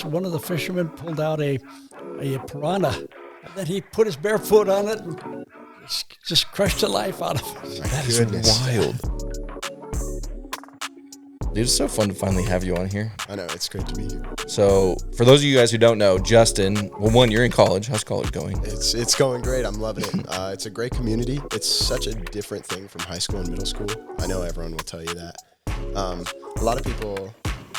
One of the fishermen pulled out a piranha, and then he put his bare foot on it and just crushed the life out of it. That is wild. Dude, it's so fun to finally have you on here. I know, it's great to be here. So, for those of you guys who don't know, Justin, well, one, you're in college. How's college going? It's going great. I'm loving it. It's a great community. It's such a different thing from high school and middle school. I know everyone will tell you that. A lot of people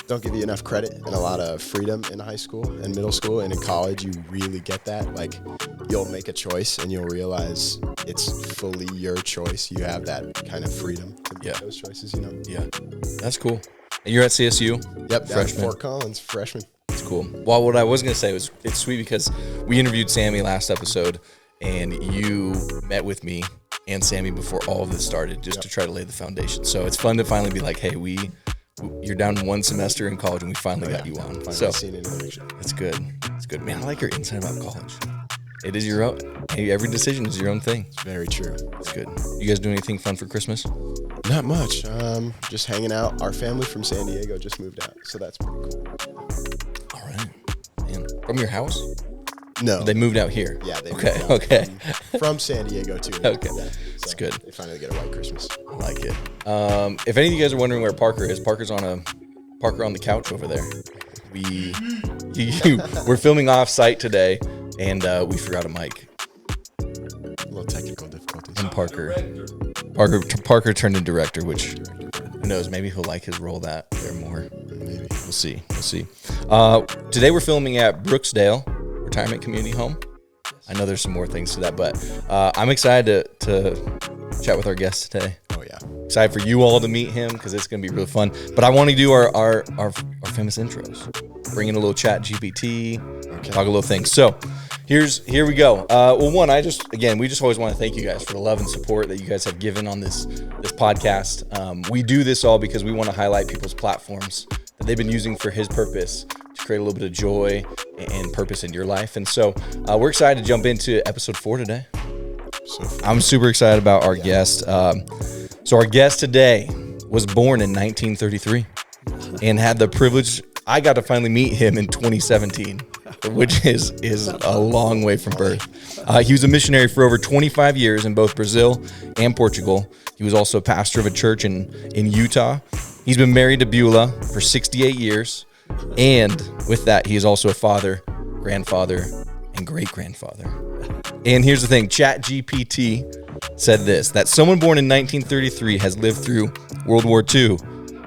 don't give you enough credit and a lot of freedom in high school and middle school, and in college you really get that. Like, you'll make a choice and you'll realize it's fully your choice. You have that kind of freedom to make those choices, you know? Yeah, that's cool. And you're at CSU? Yep, freshman. Fort Collins, freshman. It's cool. Well, what I was going to say was it's sweet because we interviewed Sammy last episode, and you met with me and Sammy before all of this started just to try to lay the foundation. So it's fun to finally be like, hey, you're down one semester in college and we finally got you on. So it's good. It's good. Man, I like your insight about college. It is your own. Hey, every decision is your own thing. It's very true. It's good. You guys doing anything fun for Christmas? Not much. Just hanging out. Our family from San Diego just moved out, so that's pretty cool. All right. Man, from your house? No. They moved out here? Yeah, they moved out okay. From San Diego, too. Okay. Yeah, That's good. They finally get a white Christmas. I like it. If any of you guys are wondering where Parker is, Parker on the couch over there. We're filming off-site today, and we forgot a mic. A little technical difficulties. And Parker turned into director, which who knows? Maybe he'll like his role there more. Maybe. We'll see. Today we're filming at Brooksdale Retirement Community Home. I know there's some more things to that, but I'm excited to chat with our guest today. Oh yeah. Excited for you all to meet him because it's going to be really fun. But I want to do our famous intros. Bring in a little chat GPT, talk a little things. So here we go. One, we just always want to thank you guys for the love and support that you guys have given on this podcast. We do this all because we want to highlight people's platforms that they've been using for his purpose to create a little bit of joy and purpose in your life. And so we're excited to jump into episode 4 today. I'm super excited about our guest. So our guest today was born in 1933 and had the privilege. I got to finally meet him in 2017, which is a long way from birth. He was a missionary for over 25 years in both Brazil and Portugal. He was also a pastor of a church in Utah. He's been married to Beulah for 68 years. And with that, he is also a father, grandfather, and great-grandfather. And here's the thing. ChatGPT said this, that someone born in 1933 has lived through World War II,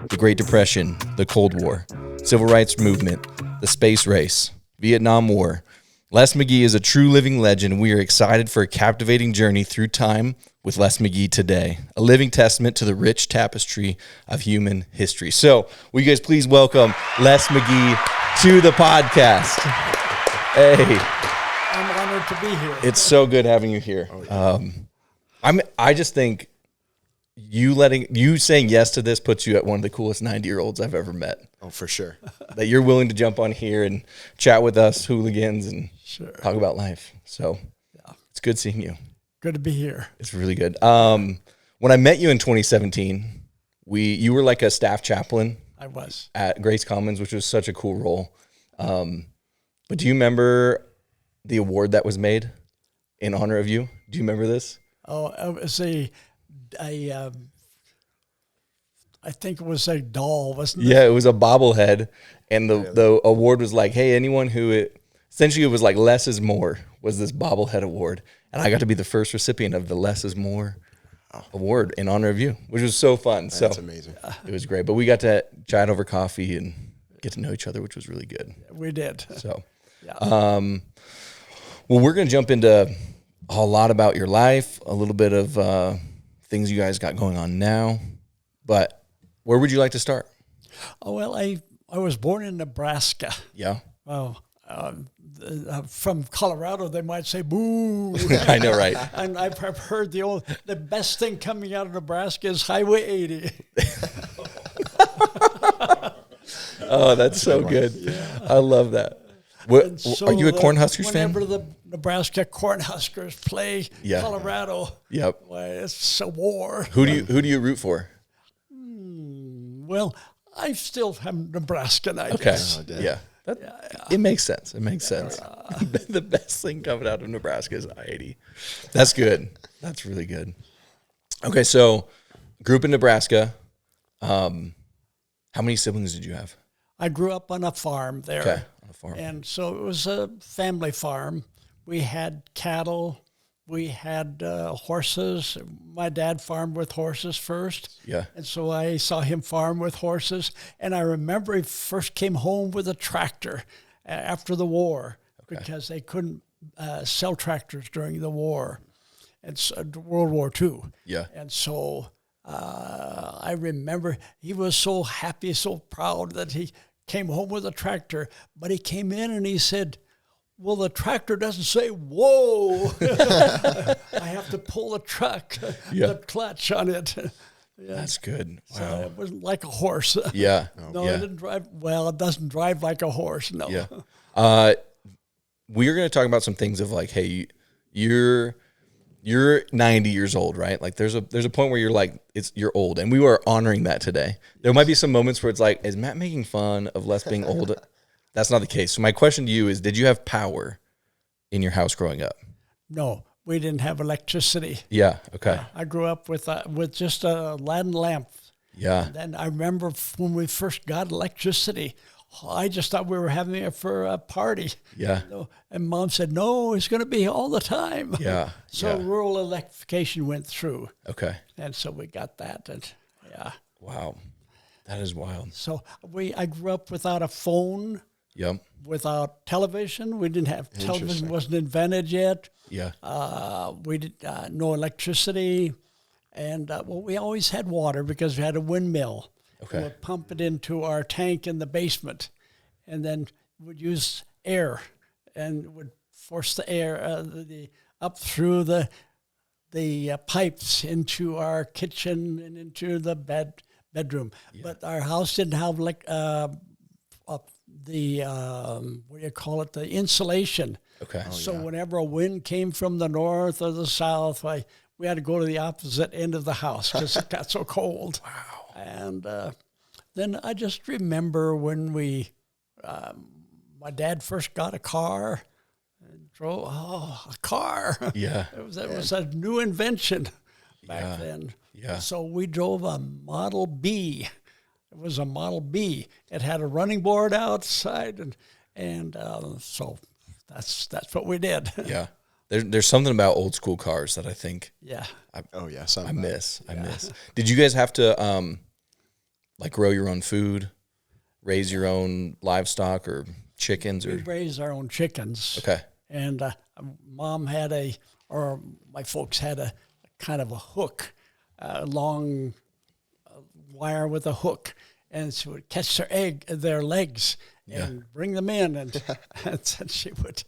the Great Depression, the Cold War, Civil Rights Movement, the Space Race, Vietnam War. Les Magee is a true living legend, and we are excited for a captivating journey through time with Les Magee today, a living testament to the rich tapestry of human history. So, will you guys please welcome Les Magee to the podcast? Hey. I'm honored to be here. It's so good having you here. I just think you saying yes to this puts you at one of the coolest 90-year-olds I've ever met. Oh, for sure. That you're willing to jump on here and chat with us hooligans and talk about life. So it's good seeing you. Good to be here. It's really good. When I met you in 2017, you were like a staff chaplain. I was. At Grace Commons, which was such a cool role. But do you remember the award that was made in honor of you? Do you remember this? Oh, it was I think it was a doll, wasn't it? Yeah, it was a bobblehead, and the award was like, hey, anyone who essentially it was like less is more was this bobblehead award, and I got to be the first recipient of the Less is More award in honor of you, which was so fun. That's amazing. It was great, but we got to chat over coffee and get to know each other, which was really good. We did. So, well, we're going to jump into a lot about your life, a little bit of things you guys got going on now, but where would you like to start? Oh, well, I was born in Nebraska. Yeah. Well, from Colorado, they might say boo. I know, right? And I've heard the best thing coming out of Nebraska is Highway 80. Oh, that's so good. Yeah. I love that. Are you a Cornhuskers fan? Whenever the Nebraska Cornhuskers play Colorado, it's a war. Who do you root for? Well, I still am Nebraskan, I guess. Yeah. It makes sense. It makes sense. The best thing coming out of Nebraska is I-80. That's good. That's really good. Okay, so grew up in Nebraska. How many siblings did you have? I grew up on a farm there. Okay, on a farm. And so it was a family farm. We had cattle. We had horses. My dad farmed with horses first. Yeah. And so I saw him farm with horses. And I remember he first came home with a tractor after the war because they couldn't sell tractors during the war. And so, World War II. Yeah. And so I remember he was so happy, so proud that he came home with a tractor. But he came in and he said, well, the tractor doesn't say, whoa. I have to pull the the clutch on it. That's good. Wow. So it wasn't like a horse. Yeah. No, it didn't drive. Well, it doesn't drive like a horse, no. Yeah. We're going to talk about some things of like, hey, you're 90 years old, right? Like there's a point where you're like, you're old, and we were honoring that today. There might be some moments where it's like, is Matt making fun of Les being old? That's not the case. So my question to you is, did you have power in your house growing up? No, we didn't have electricity. Yeah. Okay. I grew up with just a Latin lamp. Yeah. And then I remember when we first got electricity, I just thought we were having it for a party. Yeah. And Mom said, no, it's going to be all the time. Yeah. So rural electrification went through. Okay. And so we got that. And yeah. Wow. That is wild. So I grew up without a phone. Yep. Without television. We didn't have television, wasn't invented yet. Yeah. We did no electricity. And we always had water because we had a windmill. Okay. We would pump it into our tank in the basement, and then would use air and would force the air up through the pipes into our kitchen and into the bedroom. Yeah. But our house didn't have the insulation. Okay. So whenever a wind came from the north or the south, we had to go to the opposite end of the house because it got so cold. Wow. And then I just remember when my dad first got a car and drove, a car. Yeah. It was a new invention back then. Yeah. So we drove a Model B. It was a Model B. It had a running board outside, and so that's what we did. Yeah. There's something about old school cars that I think. Yeah. I miss. Did you guys have to grow your own food, raise your own livestock or chickens? We raised our own chickens. Okay. And Mom had my folks had a kind of a hook, a long wire with a hook, and she would catch their legs and bring them in, and and she would.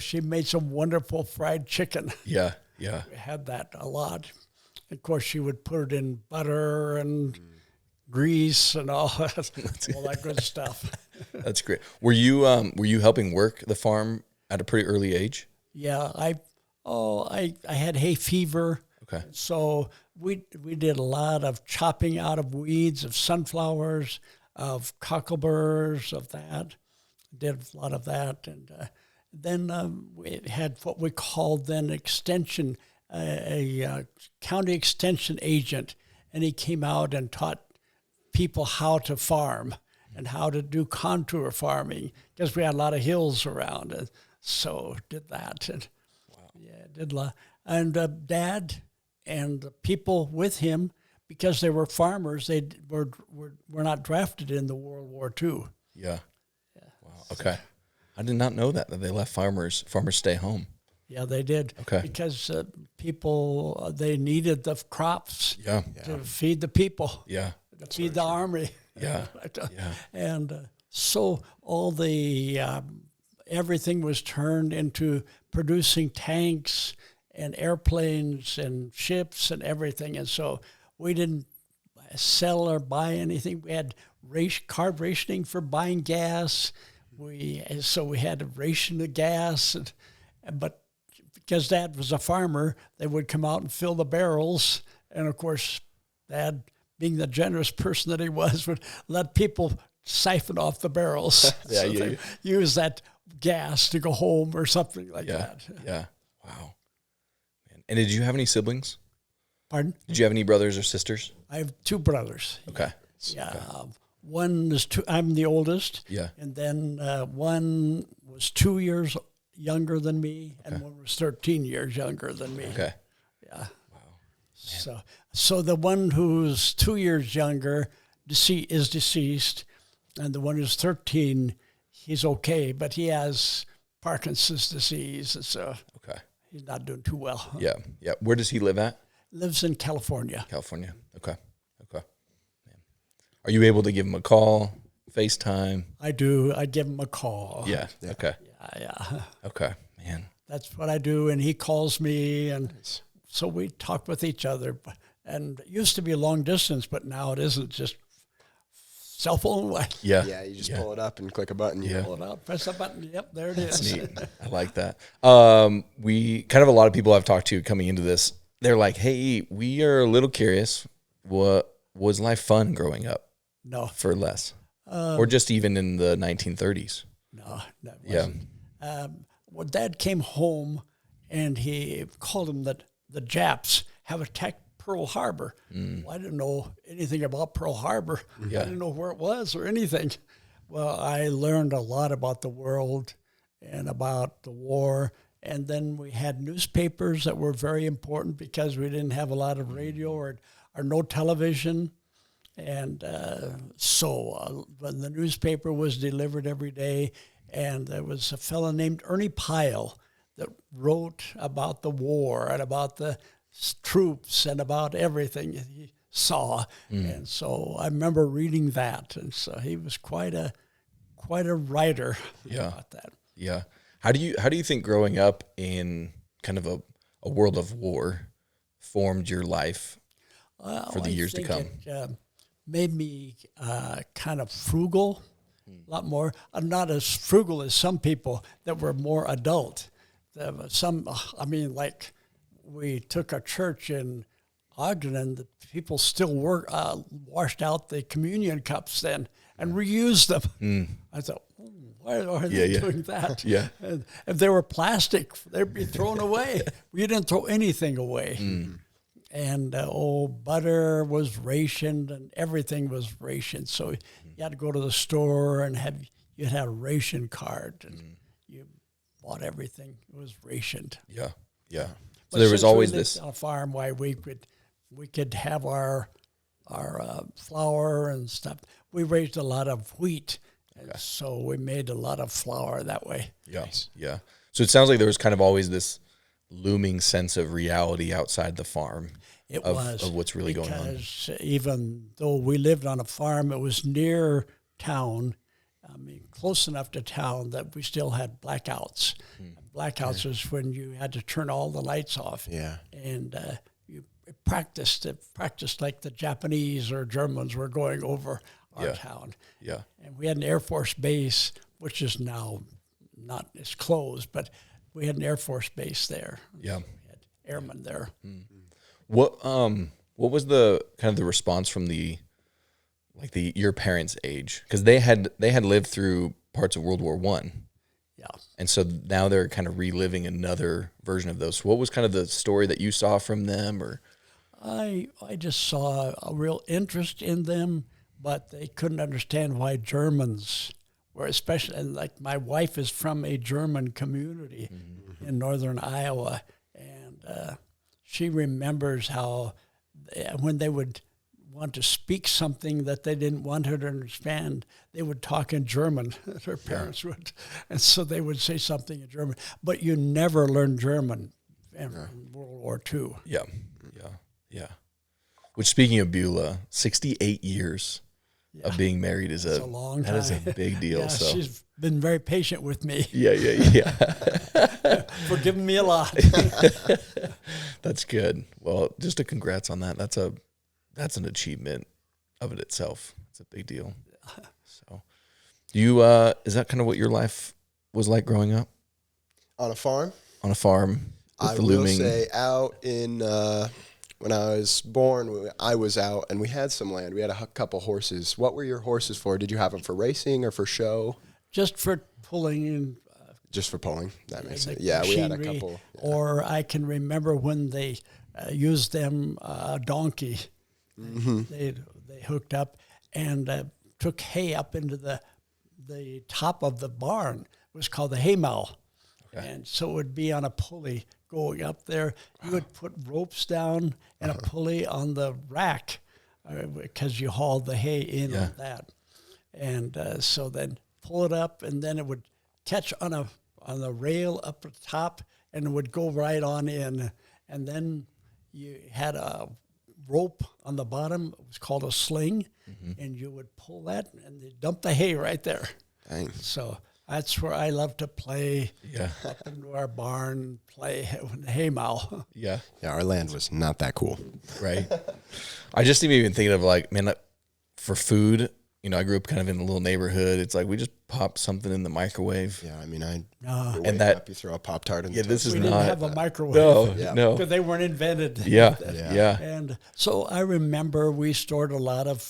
She made some wonderful fried chicken. Yeah, yeah. We had that a lot. Of course, she would put it in butter and grease and all that good stuff. That's great. Were you helping work the farm at a pretty early age? Yeah, I had hay fever. Okay. So we did a lot of chopping out of weeds, of sunflowers, of cockleburrs, of that. Did a lot of that, and then we had what we called then extension, a county extension agent, and he came out and taught people how to farm and how to do contour farming because we had a lot of hills around, and so did that. And did a lot. And Dad and the people with him, because they were farmers, they were not drafted in the World War II. Yeah. Wow. Okay. I did not know that they let farmers stay home. Yeah, they did. Okay. Because people, they needed the crops to feed the people. Yeah. To feed the army. Yeah. Yeah. And so all everything was turned into producing tanks and airplanes and ships and everything. And so we didn't sell or buy anything. We had carb rationing for buying gas. So we had to ration the gas. But because Dad was a farmer, they would come out and fill the barrels. And, of course, Dad, being the generous person that he was, would let people siphon off the barrels. Yeah, So yeah, they use that gas to go home or something like Yeah, that. yeah. Wow. Man. And did you have any siblings? Pardon? Did you have any brothers or sisters? I have two brothers. Okay. Yeah. One is two. I'm the oldest. Yeah. And then one was 2 years younger than me, and one was 13 years younger than me. Okay. Yeah. Wow. So the one who's 2 years younger is deceased, and the one who's 13, he's okay, but he has Parkinson's disease, and so Okay. he's not doing too well. Yeah. Yeah. Where does he live at? Lives in California. California. Okay. Okay. Man. Are you able to give him a call, FaceTime? I do. I give him a call. Yeah. Okay. Yeah. Okay. Man. That's what I do, and he calls me, and so we talk with each other. And it used to be long distance, but now it isn't, just cell phone. Yeah. Yeah, you just pull it up and click a button. Yeah. Pull it out, press a button. Yep, there it is. That's neat. I like that. We kind of a lot of people I've talked to coming into this, they're like, hey, we are a little curious. What was life fun growing up No, for Les? Or just even in the 1930s? no, that Yeah. wasn't. Well, Dad came home, and he called them that the Japs have attacked Pearl Harbor. Well, I didn't know anything about Pearl Harbor. Yeah. I didn't know where it was or anything. Well, I learned a lot about the world and about the war. And then we had newspapers that were very important because we didn't have a lot of radio or no television. And so when the newspaper was delivered every day, and there was a fellow named Ernie Pyle that wrote about the war and about the troops and about everything he saw. And so I remember reading that. And so he was quite a writer about that. Yeah. How do you think growing up in kind of a world of war formed your life for the years to come? It made me kind of frugal, a lot more. I'm not as frugal as some people that were more adult. Like we took a church in Ogden, and the people still washed out the communion cups then and reused them. I thought, why are they doing that? Yeah. And if they were plastic, they'd be thrown away. We didn't throw anything away. And butter was rationed, and everything was rationed. So you had to go to the store and you had a ration card, and you bought everything. It was rationed. Yeah. Yeah. So But there was since we always lived this. on a farm. Why we could have our flour and stuff. We raised a lot of wheat, and so we made a lot of flour that way. Yeah. Yeah. So it sounds like there was kind of always this looming sense of reality outside the farm. It of, was of what's really going on. Because even though we lived on a farm, it was near town. I mean, close enough to town that we still had blackouts. Blackouts was when you had to turn all the lights off. Yeah. And you practiced like the Japanese or Germans were going over our town. Yeah. And we had an Air Force base, which is now it's closed, but we had an Air Force base there. Yeah. We had airmen there. What was the kind of the response from your parents' age? Because they had lived through parts of World War I. Yeah. And so now they're kind of reliving another version of those. What was kind of the story that you saw from them, or? I just saw a real interest in them, but they couldn't understand why Germans were, especially, and like my wife is from a German community in northern Iowa, and she remembers how when they would want to speak something that they didn't want her to understand, they would talk in German. Her parents would, and so they would say something in German. But you never learned German in World War II. Yeah. Which, speaking of Beulah, 68 years of being married is a long time. That is a big deal. Yeah, so she's been very patient with me. Yeah. For giving me a lot. That's good. Well, just a congrats on that. That's an achievement of it itself. It's a big deal. So, is that kind of what your life was like growing up? On a farm? On a farm with I the will looming. say out in When I was born, I was out, and we had some land. We had a couple horses. What were your horses for? Did you have them for racing or for show? Just for pulling in. Just for pulling. That makes sense. Like Yeah, we had a machinery, couple. Yeah. Or I can remember when they used them donkey. Mm-hmm. They hooked up and took hay up into the top of the barn. It was called the hay mow. Okay. And so it would be on a pulley going up there. You would put ropes down and a pulley on the rack because you hauled the hay in on that. And so then pull it up, and then it would catch on the rail up at the top, and it would go right on in. And then you had a rope on the bottom. It was called a sling, and you would pull that, and they dump the hay right there. Dang. So that's where I love to play. Yeah. Up into our barn, play with the hay mow. Yeah. Yeah, our land was not that cool. Right. I just even thinking of like, man, for food, you know, I grew up kind of in a little neighborhood. It's like we just pop something in the microwave. Yeah, I mean, and that up, you throw a Pop-Tart in. Yeah, this is we not. didn't have a microwave. No, no. Because they weren't invented. Yeah, Yeah. yeah. And so I remember we stored a lot of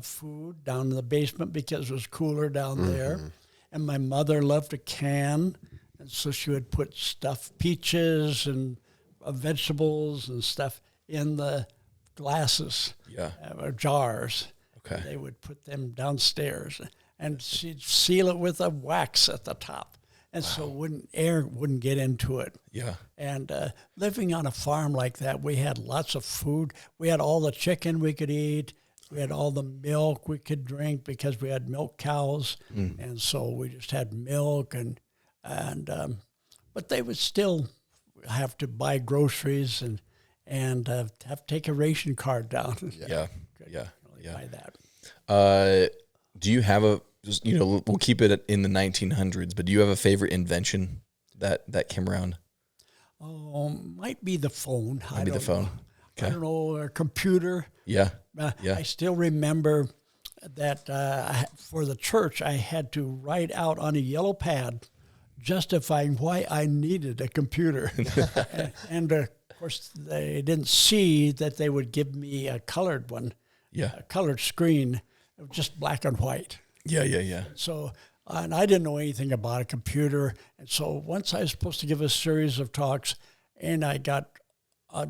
food down in the basement because it was cooler down there. And my mother loved to can, and so she would put peaches and vegetables and stuff in the glasses or jars. Okay. They would put them downstairs, and she'd seal it with a wax at the top, and so air wouldn't get into it. Yeah. And living on a farm like that, we had lots of food. We had all the chicken we could eat. We had all the milk we could drink because we had milk cows, and so we just had milk and but they would still have to buy groceries and have to take a ration card down. Yeah. Buy that. Do you have we'll keep it in the 1900s, but do you have a favorite invention that came around? Oh, might be the phone. Maybe the phone. Know. Okay. I don't know, a computer. Yeah. I still remember that for the church, I had to write out on a yellow pad justifying why I needed a computer. and of course, they didn't see that they would give me a colored one, a colored screen, just black and white. Yeah. So, and I didn't know anything about a computer. And so once I was supposed to give a series of talks, and I got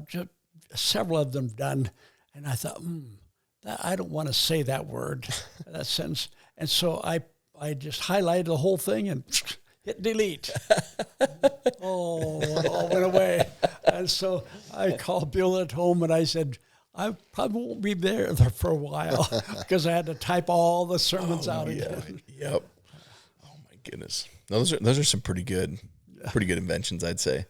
just several of them done, and I thought, I don't want to say that word, that sentence. And so I just highlighted the whole thing and hit delete. It all went away. And so I called Bill at home, and I said, I probably won't be there for a while because I had to type all the sermons out again. Yep. Oh my goodness. Those are some pretty good inventions, I'd say.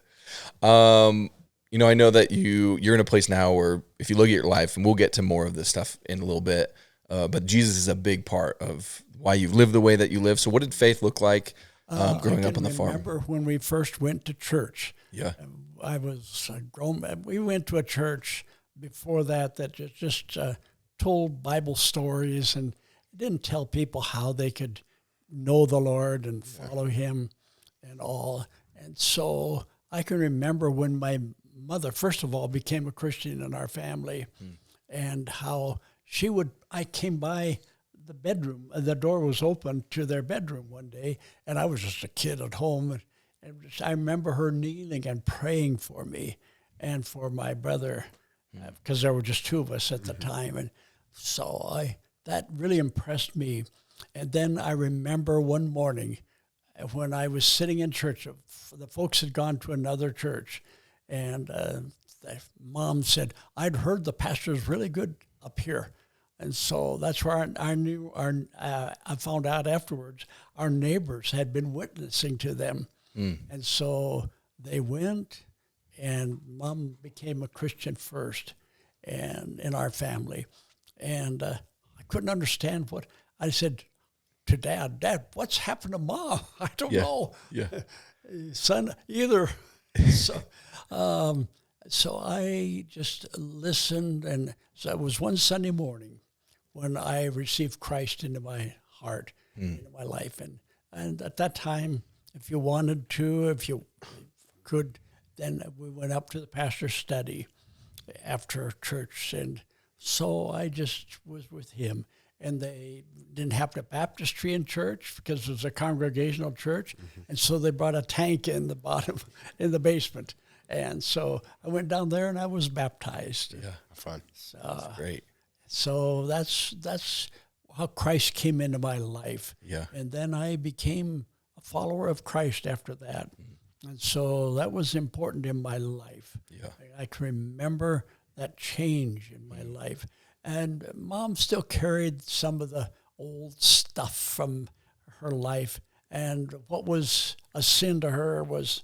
You know, I know that you're in a place now where if you look at your life, and we'll get to more of this stuff in a little bit, but Jesus is a big part of why you've lived the way that you live. So what did faith look like growing up on the farm? I remember when we first went to church. Yeah. I was grown. We went to a church before that just told Bible stories and didn't tell people how they could know the Lord and follow Him and all. And so I can remember when my mother, first of all, became a Christian in our family, and how I came by the bedroom, the door was open to their bedroom one day, and I was just a kid at home, and I remember her kneeling and praying for me and for my brother, because there were just two of us at the time, and so that really impressed me. And then I remember one morning when I was sitting in church, the folks had gone to another church, and the mom said, I'd heard the pastor's really good up here. And so that's where I found out afterwards, our neighbors had been witnessing to them. And so they went, and Mom became a Christian first and in our family. And I couldn't understand what, I said to Dad, what's happened to Mom? I don't know. Yeah. Son, either. So I just listened, and so it was one Sunday morning when I received Christ into my heart, into my life. And at that time, if you wanted to, if you could, then we went up to the pastor's study. after church. And so I just was with him. And they didn't have the baptistry in church because it was a congregational church. And so they brought a tank in the bottom, in the basement. And so I went down there and I was baptized. Yeah. Fun. That's great. So that's how Christ came into my life. Yeah. And then I became a follower of Christ after that. And so that was important in my life. Yeah. I can remember that change in my life. And Mom still carried some of the old stuff from her life. And what was a sin to her was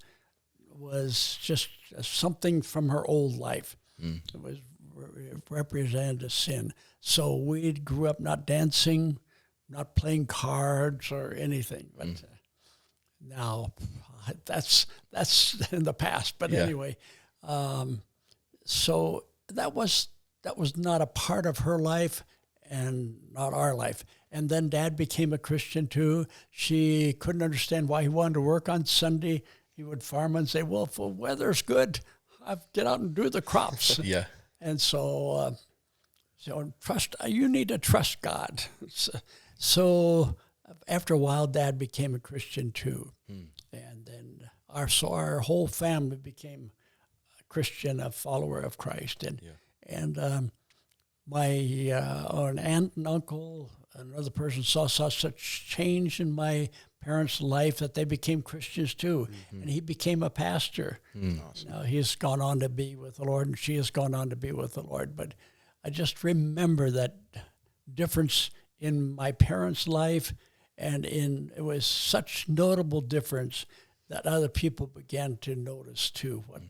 just something from her old life. It was represented a sin. So we grew up not dancing, not playing cards or anything. But now that's in the past. But anyway, so that was not a part of her life and not our life. And then Dad became a Christian too. She couldn't understand why he wanted to work on Sunday. He would farm and say, well, if the weather's good, I'll get out and do the crops. Yeah. And so you need to trust God. So after a while, Dad became a Christian too. And then our whole family became a Christian, a follower of Christ. And my an aunt and uncle, another person saw such change in my parents' life that they became Christians too. And he became a pastor. Awesome. Now he's gone on to be with the Lord, and she has gone on to be with the Lord. But I just remember that difference in my parents' life, and it was such notable difference that other people began to notice too what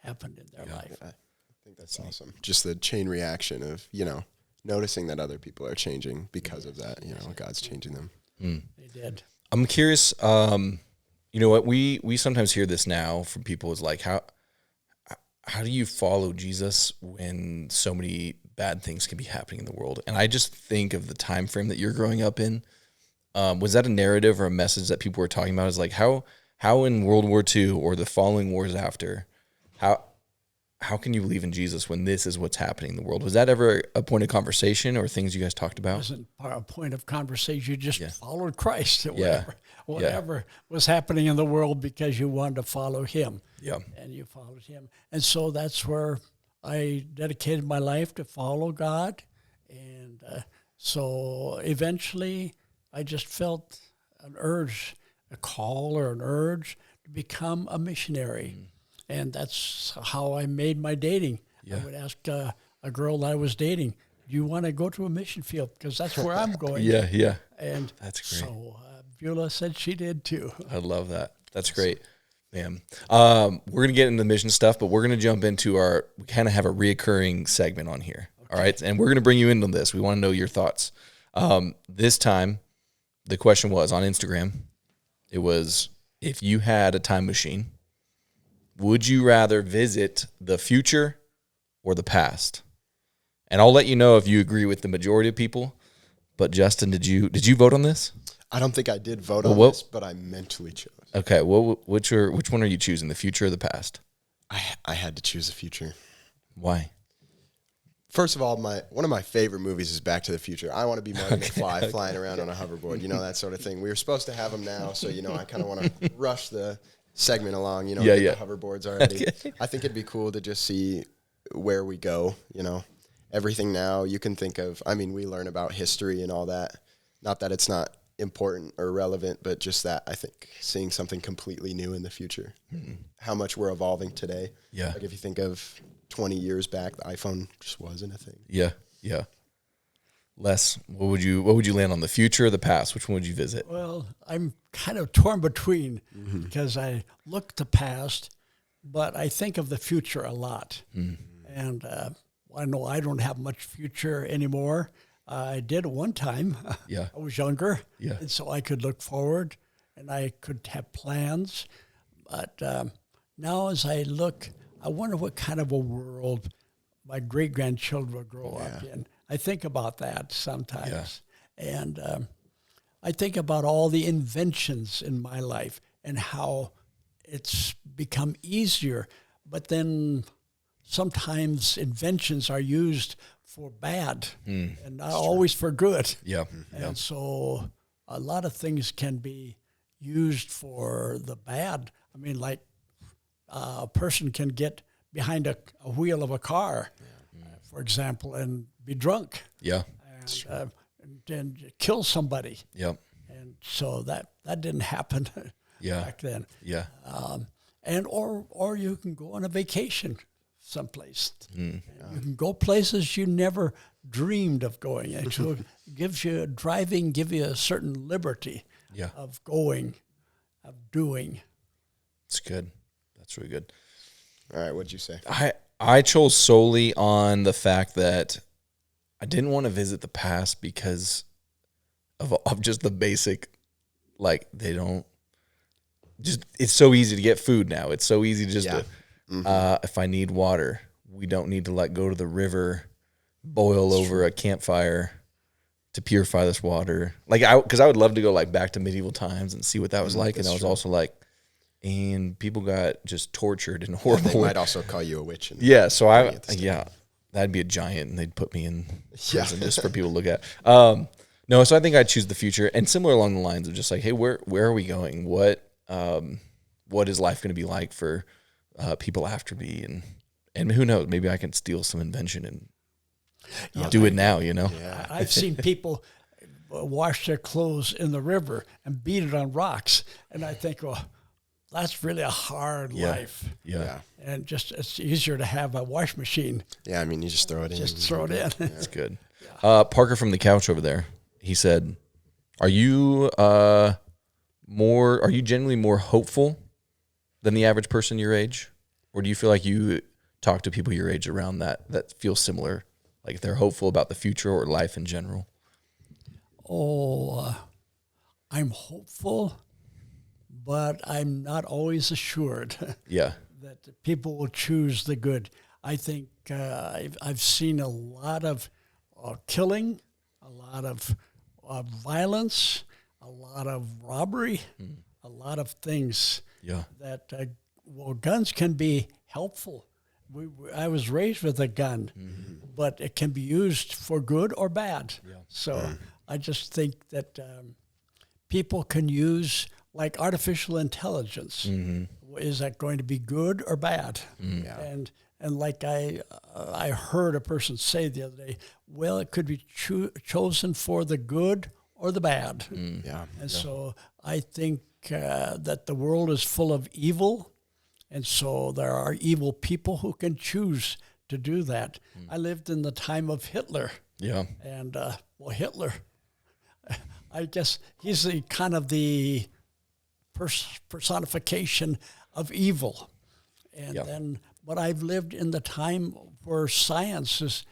happened in their life. I think that's awesome. Just the chain reaction of, noticing that other people are changing because of that, God's changing them. They did. I'm curious, you know what, we sometimes hear this now from people is like, how do you follow Jesus when so many bad things can be happening in the world? And I just think of the time frame that you're growing up in. Was that a narrative or a message that people were talking about? Is like how in World War II or the following wars after, how can you believe in Jesus when this is what's happening in the world? Was that ever a point of conversation or things you guys talked about? It wasn't a point of conversation. You just followed Christ. Yeah. Whatever was happening in the world because you wanted to follow him. Yeah. And you followed him. And so that's where I dedicated my life to follow God. And so eventually I just felt an urge, a call or an urge to become a missionary. And that's how I made my dating. Yeah. I would ask a girl that I was dating, do you want to go to a mission field? Because that's where I'm going. Yeah. And that's great. So Beulah said she did too. I love that. That's great, man. We're going to get into the mission stuff, but we're going to jump into we kind of have a reoccurring segment on here. Okay. All right. And we're going to bring you into this. We want to know your thoughts. This time, the question was on Instagram. It was, if you had a time machine, would you rather visit the future or the past? And I'll let you know if you agree with the majority of people. But Justin, did you vote on this? I don't think I did vote on this, but I mentally chose. Okay, well, which one are you choosing, the future or the past? I had to choose the future. Why? First of all, one of my favorite movies is Back to the Future. I want to be Marty McFly flying around on a hoverboard, that sort of thing. We were supposed to have them now, so I kind of want to rush the segment along, get the hoverboards already. Okay. I think it'd be cool to just see where we go, Everything now you can think of, we learn about history and all that. Not that it's not important or relevant, but just that I think seeing something completely new in the future. How much we're evolving today. Yeah. Like if you think of 20 years back, the iPhone just wasn't a thing. Yeah. Les, what would you land on, the future or the past? Which one would you visit? Well, I'm kind of torn between because I look at the past, but I think of the future a lot. And I know I don't have much future anymore. I did at one time. Yeah. I was younger. Yeah. And so I could look forward and I could have plans. But now as I look, I wonder what kind of a world my great-grandchildren will grow up in. I think about that sometimes. Yeah. And I think about all the inventions in my life and how it's become easier. But then sometimes inventions are used for bad and not always for good. Yeah. And so a lot of things can be used for the bad. I mean, like a person can get behind a wheel of a car, for example, and be drunk Yeah. and kill somebody. Yep. And so that didn't happen Yeah. back then. Yeah. And or you can go on a vacation someplace. You can go places you never dreamed of going. And so it gives you give you a certain liberty Yeah. of going, of doing. It's good. That's really good. All right, what'd you say? I chose solely on the fact that I didn't want to visit the past because of just the basic, like they don't just, it's so easy to get food now. It's so easy to just, if I need water, we don't need to like go to the river, boil over a campfire to purify this water. Like because I would love to go like back to medieval times and see what that was like. And I was also like, and people got just tortured in horrible They might also call you a witch. Yeah, so that'd be a giant, and they'd put me in prison just for people to look at. No, so I think I'd choose the future, and similar along the lines of just like, hey, where are we going? What is life going to be like for people after me? And who knows? Maybe I can steal some invention and do it now. You know? Yeah. I've seen people wash their clothes in the river and beat it on rocks, and I think, well, that's really a hard life. Yeah. And just it's easier to have a wash machine. Yeah, I mean, you just throw it in. Just throw it in. That's good. Parker from the couch over there, he said, are you genuinely more hopeful than the average person your age? Or do you feel like you talk to people your age around that feel similar? Like they're hopeful about the future or life in general? I'm hopeful, but I'm not always assured Yeah. that people will choose the good. I think I've seen a lot of killing, a lot of violence, a lot of robbery, a lot of things that, guns can be helpful. I was raised with a gun, but it can be used for good or bad. Yeah. So I just think that people can use, like artificial intelligence. Is that going to be good or bad? Yeah. And like I heard a person say the other day, well, it could be chosen for the good or the bad. So I think that the world is full of evil, and so there are evil people who can choose to do that. I lived in the time of Hitler. Yeah. And Hitler, I guess he's the kind of the personification of evil. And but I've lived in the time where science has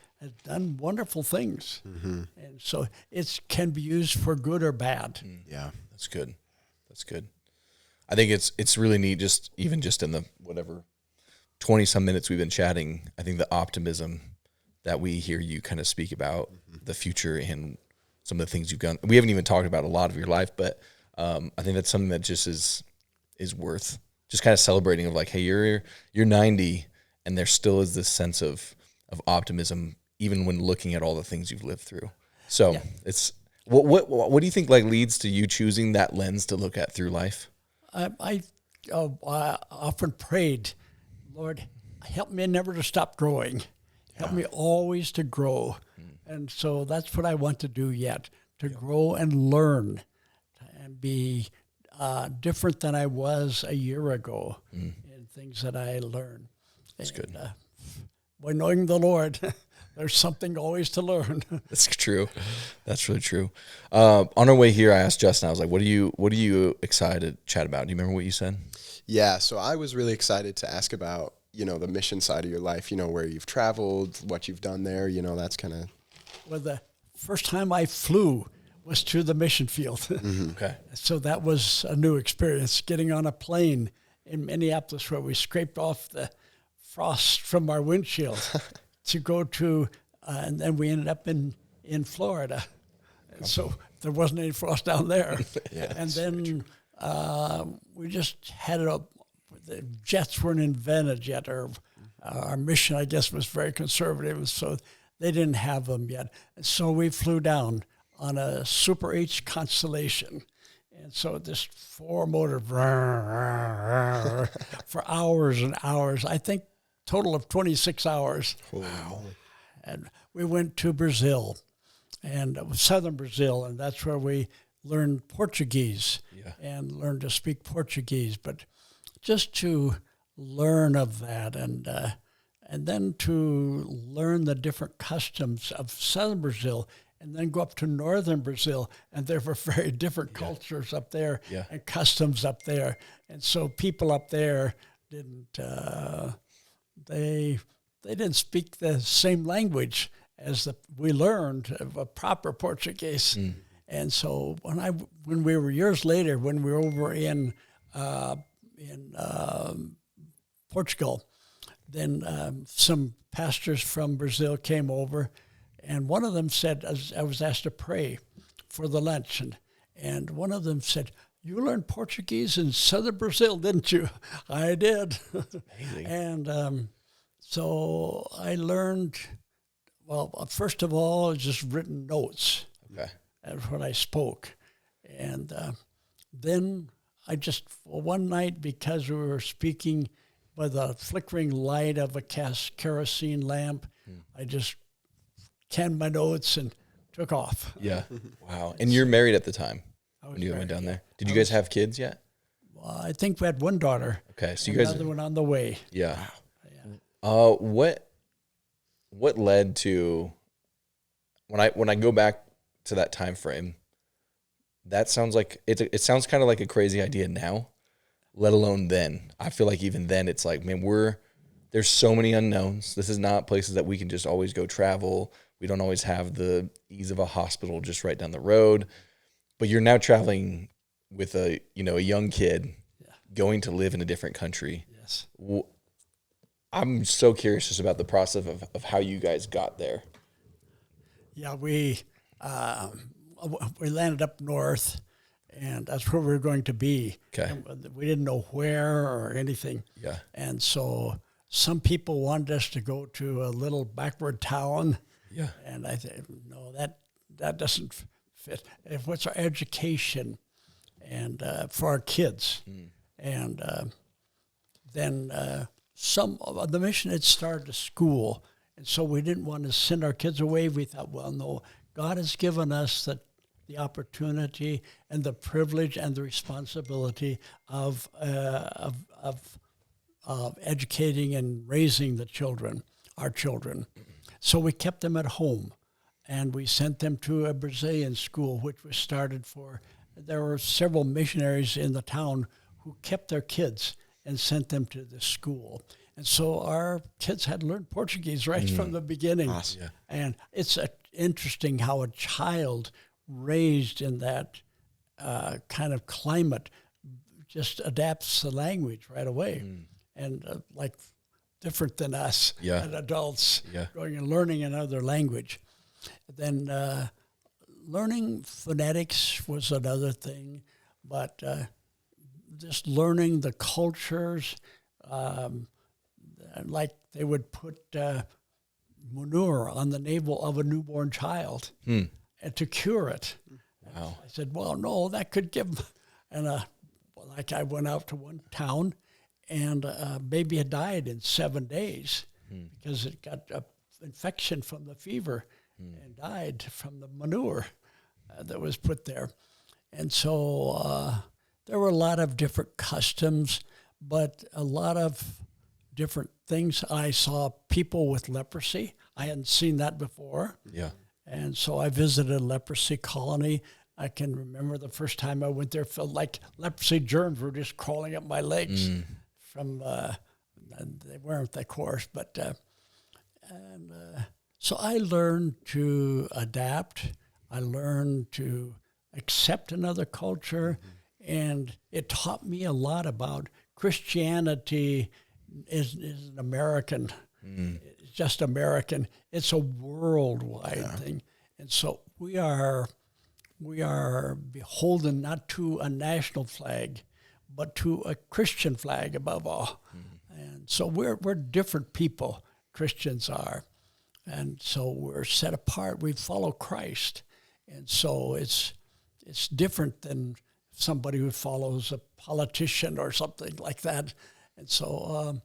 done wonderful things. And so it can be used for good or bad. Yeah, that's good. That's good. I think it's really neat, just in the whatever 20 some minutes we've been chatting. I think the optimism that we hear you kind of speak about the future and some of the things you've done. We haven't even talked about a lot of your life, but I think that's something that just is worth just kind of celebrating, of like, hey, you're 90 and there still is this sense of optimism even when looking at all the things you've lived through. So it's what do you think like leads to you choosing that lens to look at through life? I often prayed, Lord, help me never to stop growing. Help me always to grow. And so that's what I want to do yet, to grow and learn and be different than I was a year ago in things that I learned. That's good. By knowing the Lord, there's something always to learn. That's true. That's really true. On our way here, I asked Justin, I was like, what are you excited to chat about? Do you remember what you said? Yeah, so I was really excited to ask about, the mission side of your life, where you've traveled, what you've done there, that's kind of... Well, the first time I flew was to the mission field. Okay. So that was a new experience, getting on a plane in Minneapolis where we scraped off the frost from our windshield to go to, and then we ended up in Florida. So there wasn't any frost down there. And then we just had the jets weren't invented yet, or our mission, I guess, was very conservative, so they didn't have them yet. And so we flew down on a Super H Constellation. And so this 4-motor for hours and hours, I think total of 26 hours. Wow. And we went to Brazil, and southern Brazil, and that's where we learned Portuguese and learned to speak Portuguese. But just to learn of that, and then to learn the different customs of southern Brazil, and then go up to northern Brazil, and there were very different cultures up there and customs up there. And so people up there didn't they didn't speak the same language as we learned of a proper Portuguese. And so when we were years later, when we were over in Portugal, then some pastors from Brazil came over, and one of them said, I was asked to pray for the lunch, and one of them said, "You learned Portuguese in southern Brazil, didn't you?" I did. Amazing. And so I learned, well, first of all, just written notes. Okay. That's what I spoke. And then I just, one night, because we were speaking by the flickering light of a kerosene lamp, I just canned my notes and took off. Yeah. Wow. And you're married at the time I when you went down married, there. Did you guys have kids yet? Well, I think we had one daughter. Okay. So you guys, Another one on the way. yeah. Yeah. What led to, when I go back to that time frame, that sounds like it sounds kind of like a crazy idea now, let alone then. I feel like even then it's like, man, there's so many unknowns. This is not places that we can just always go travel. We don't always have the ease of a hospital just right down the road. But you're now traveling with a young kid going to live in a different country. Yes. I'm so curious just about the process of how you guys got there. Yeah, we landed up north, and that's where we were going to be. Okay. And we didn't know where or anything. Yeah. And so some people wanted us to go to a little backward town. Yeah. And I said, no, that doesn't fit. What's our education and for our kids? And then some of the mission had started a school, and so we didn't want to send our kids away. We thought, well, no, God has given us the opportunity and the privilege and the responsibility of educating and raising our children. So we kept them at home, and we sent them to a Brazilian school, which was started there were several missionaries in the town who kept their kids and sent them to the school. And so our kids had learned Portuguese right from the beginning. Awesome. Yeah. And it's interesting how a child raised in that kind of climate just adapts the language right away. And like different than us and adults going and learning another language. Then learning phonetics was another thing, but just learning the cultures, like they would put manure on the navel of a newborn child and to cure it. Wow. I said, well, no, that could give, and like I went out to one town, and a baby had died in 7 days because it got an infection from the fever and died from the manure that was put there. And so there were a lot of different customs, but a lot of different things. I saw people with leprosy. I hadn't seen that before. Yeah. And so I visited a leprosy colony. I can remember the first time I went there, felt like leprosy germs were just crawling up my legs from, they weren't, of course, but, so I learned to adapt. I learned to accept another culture, and it taught me a lot about Christianity is an American. It's just American. It's a worldwide thing. And so we are beholden not to a national flag, but to a Christian flag above all. And so we're different people, Christians are. And so we're set apart. We follow Christ. And so it's different than somebody who follows a politician or something like that. And so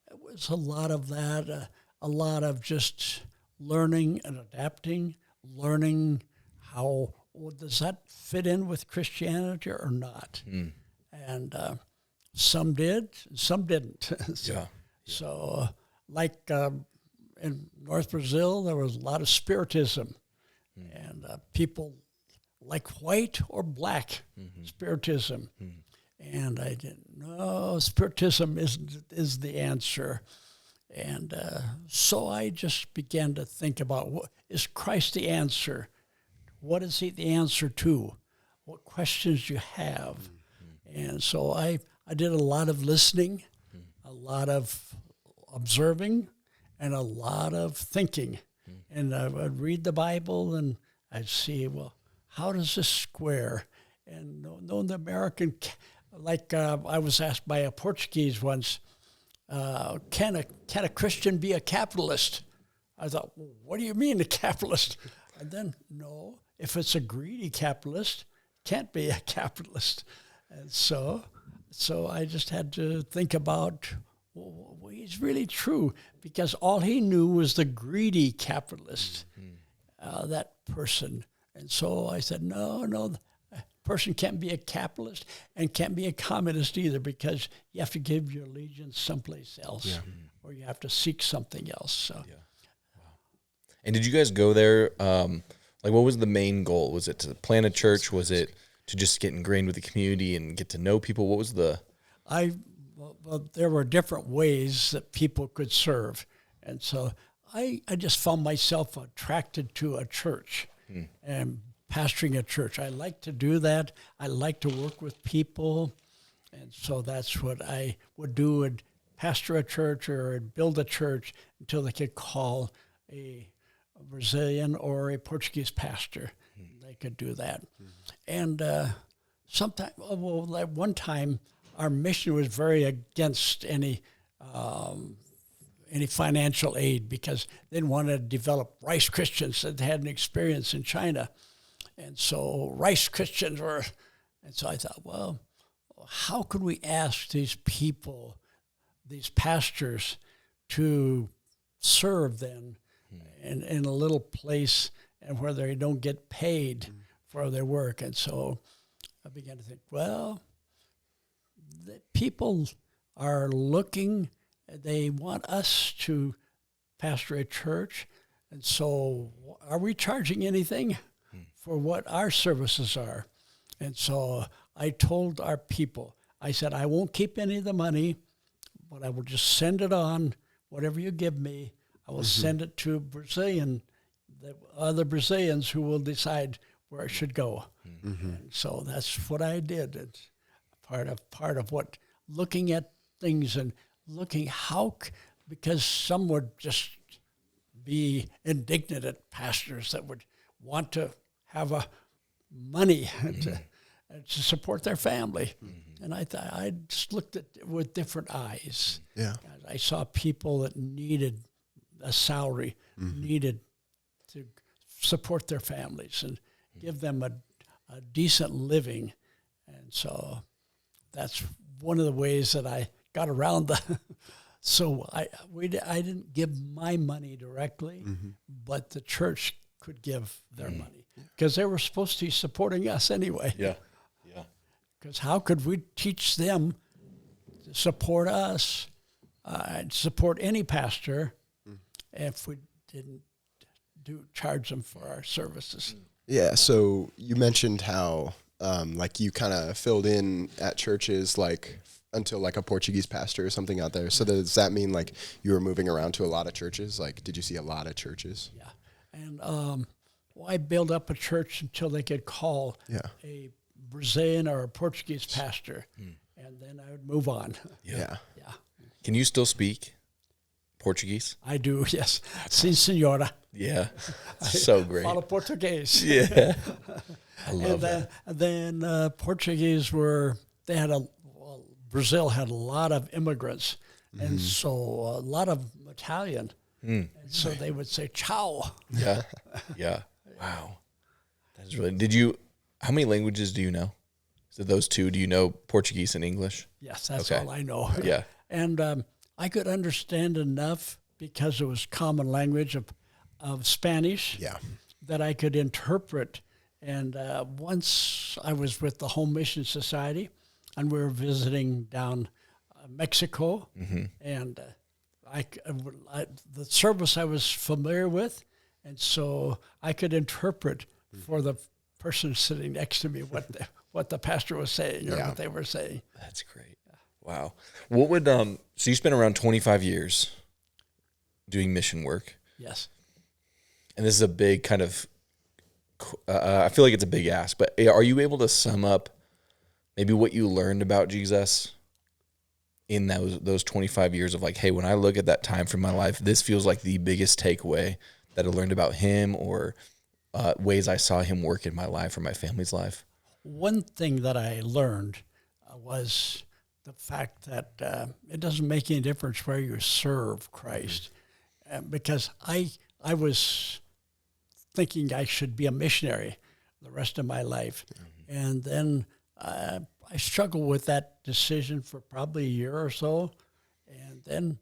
it was a lot of that, a lot of just learning and adapting, learning how, does that fit in with Christianity or not? And some did, some didn't. So like in North Brazil, there was a lot of Spiritism. And people like white or black Spiritism. And I didn't know Spiritism is the answer. And so I just began to think about, is Christ the answer? What is he the answer to? What questions do you have? And so I did a lot of listening, a lot of observing, and a lot of thinking. And I would read the Bible, and I'd see, well, how does this square? And no, the American, like I was asked by a Portuguese once, can a Christian be a capitalist? I thought, well, what do you mean a capitalist? And then, no, if it's a greedy capitalist, can't be a capitalist. And so I just had to think about, well, he's really true, because all he knew was the greedy capitalist, that person. And so I said, no, a person can't be a capitalist and can't be a communist either, because you have to give your allegiance someplace else, or you have to seek something else. So. And did you guys go there? Like, what was the main goal? Was it to plant a church? Was it to just get ingrained with the community and get to know people? What was the... Well, there were different ways that people could serve. And so I just found myself attracted to a church and pastoring a church. I like to do that. I like to work with people. And so that's what I would do, and pastor a church or build a church until they could call a Brazilian or a Portuguese pastor. They could do that. And sometimes, well, at one time, our mission was very against any financial aid, because they didn't want to develop rice Christians that had an experience in China. And so rice Christians were, and so I thought, well, how could we ask these people, these pastors, to serve then in a little place and where they don't get paid for their work? And so I began to think, well, the people are looking, they want us to pastor a church, and so are we charging anything for what our services are? And so I told our people, I said, I won't keep any of the money, but I will just send it on, whatever you give me, I will send it to the other Brazilians who will decide where it should go. And so that's what I did. It's part of what, looking at things and looking how, because some would just be indignant at pastors that would want to have money to support their family. And I thought, I just looked at it with different eyes. I saw people that needed a salary, needed to support their families and give them a decent living. And so that's one of the ways that I got around the. So I didn't give my money directly, but the church could give their money, because they were supposed to be supporting us anyway. Because how could we teach them to support us, support any pastor, if we didn't charge them for our services? Yeah. So you mentioned how like you kind of filled in at churches like until like a Portuguese pastor or something out there. So does that mean like you were moving around to a lot of churches? Like, did you see a lot of churches? Yeah. And I built up a church until they could call a Brazilian or a Portuguese pastor, and then I would move on. Yeah. Can you still speak Portuguese? I do, yes. Sim, senhora. Yeah. So great. Falo português. Yeah. I love that. And then Portuguese Brazil had a lot of immigrants, and so a lot of Italian. Mm. And so they would say ciao. Yeah. Yeah. Wow. That's really. How many languages do you know? Is it those two? Do you know Portuguese and English? Yes, that's Okay. all I know. Yeah. And I could understand enough because it was common language of Spanish Yeah. that I could interpret. And once I was with the Home Mission Society, and we were visiting down Mexico, and the service I was familiar with, and so I could interpret for the person sitting next to me what the pastor was saying or what they were saying. That's great. Wow. What would so you spent around 25 years doing mission work, Yes. and this is a big kind of. I feel like it's a big ask, but are you able to sum up maybe what you learned about Jesus in those 25 years of like, hey, when I look at that time from my life, this feels like the biggest takeaway that I learned about him, or ways I saw him work in my life or my family's life? One thing that I learned was the fact that it doesn't make any difference where you serve Christ, because I was thinking I should be a missionary the rest of my life, and then I struggled with that decision for probably a year or so, and then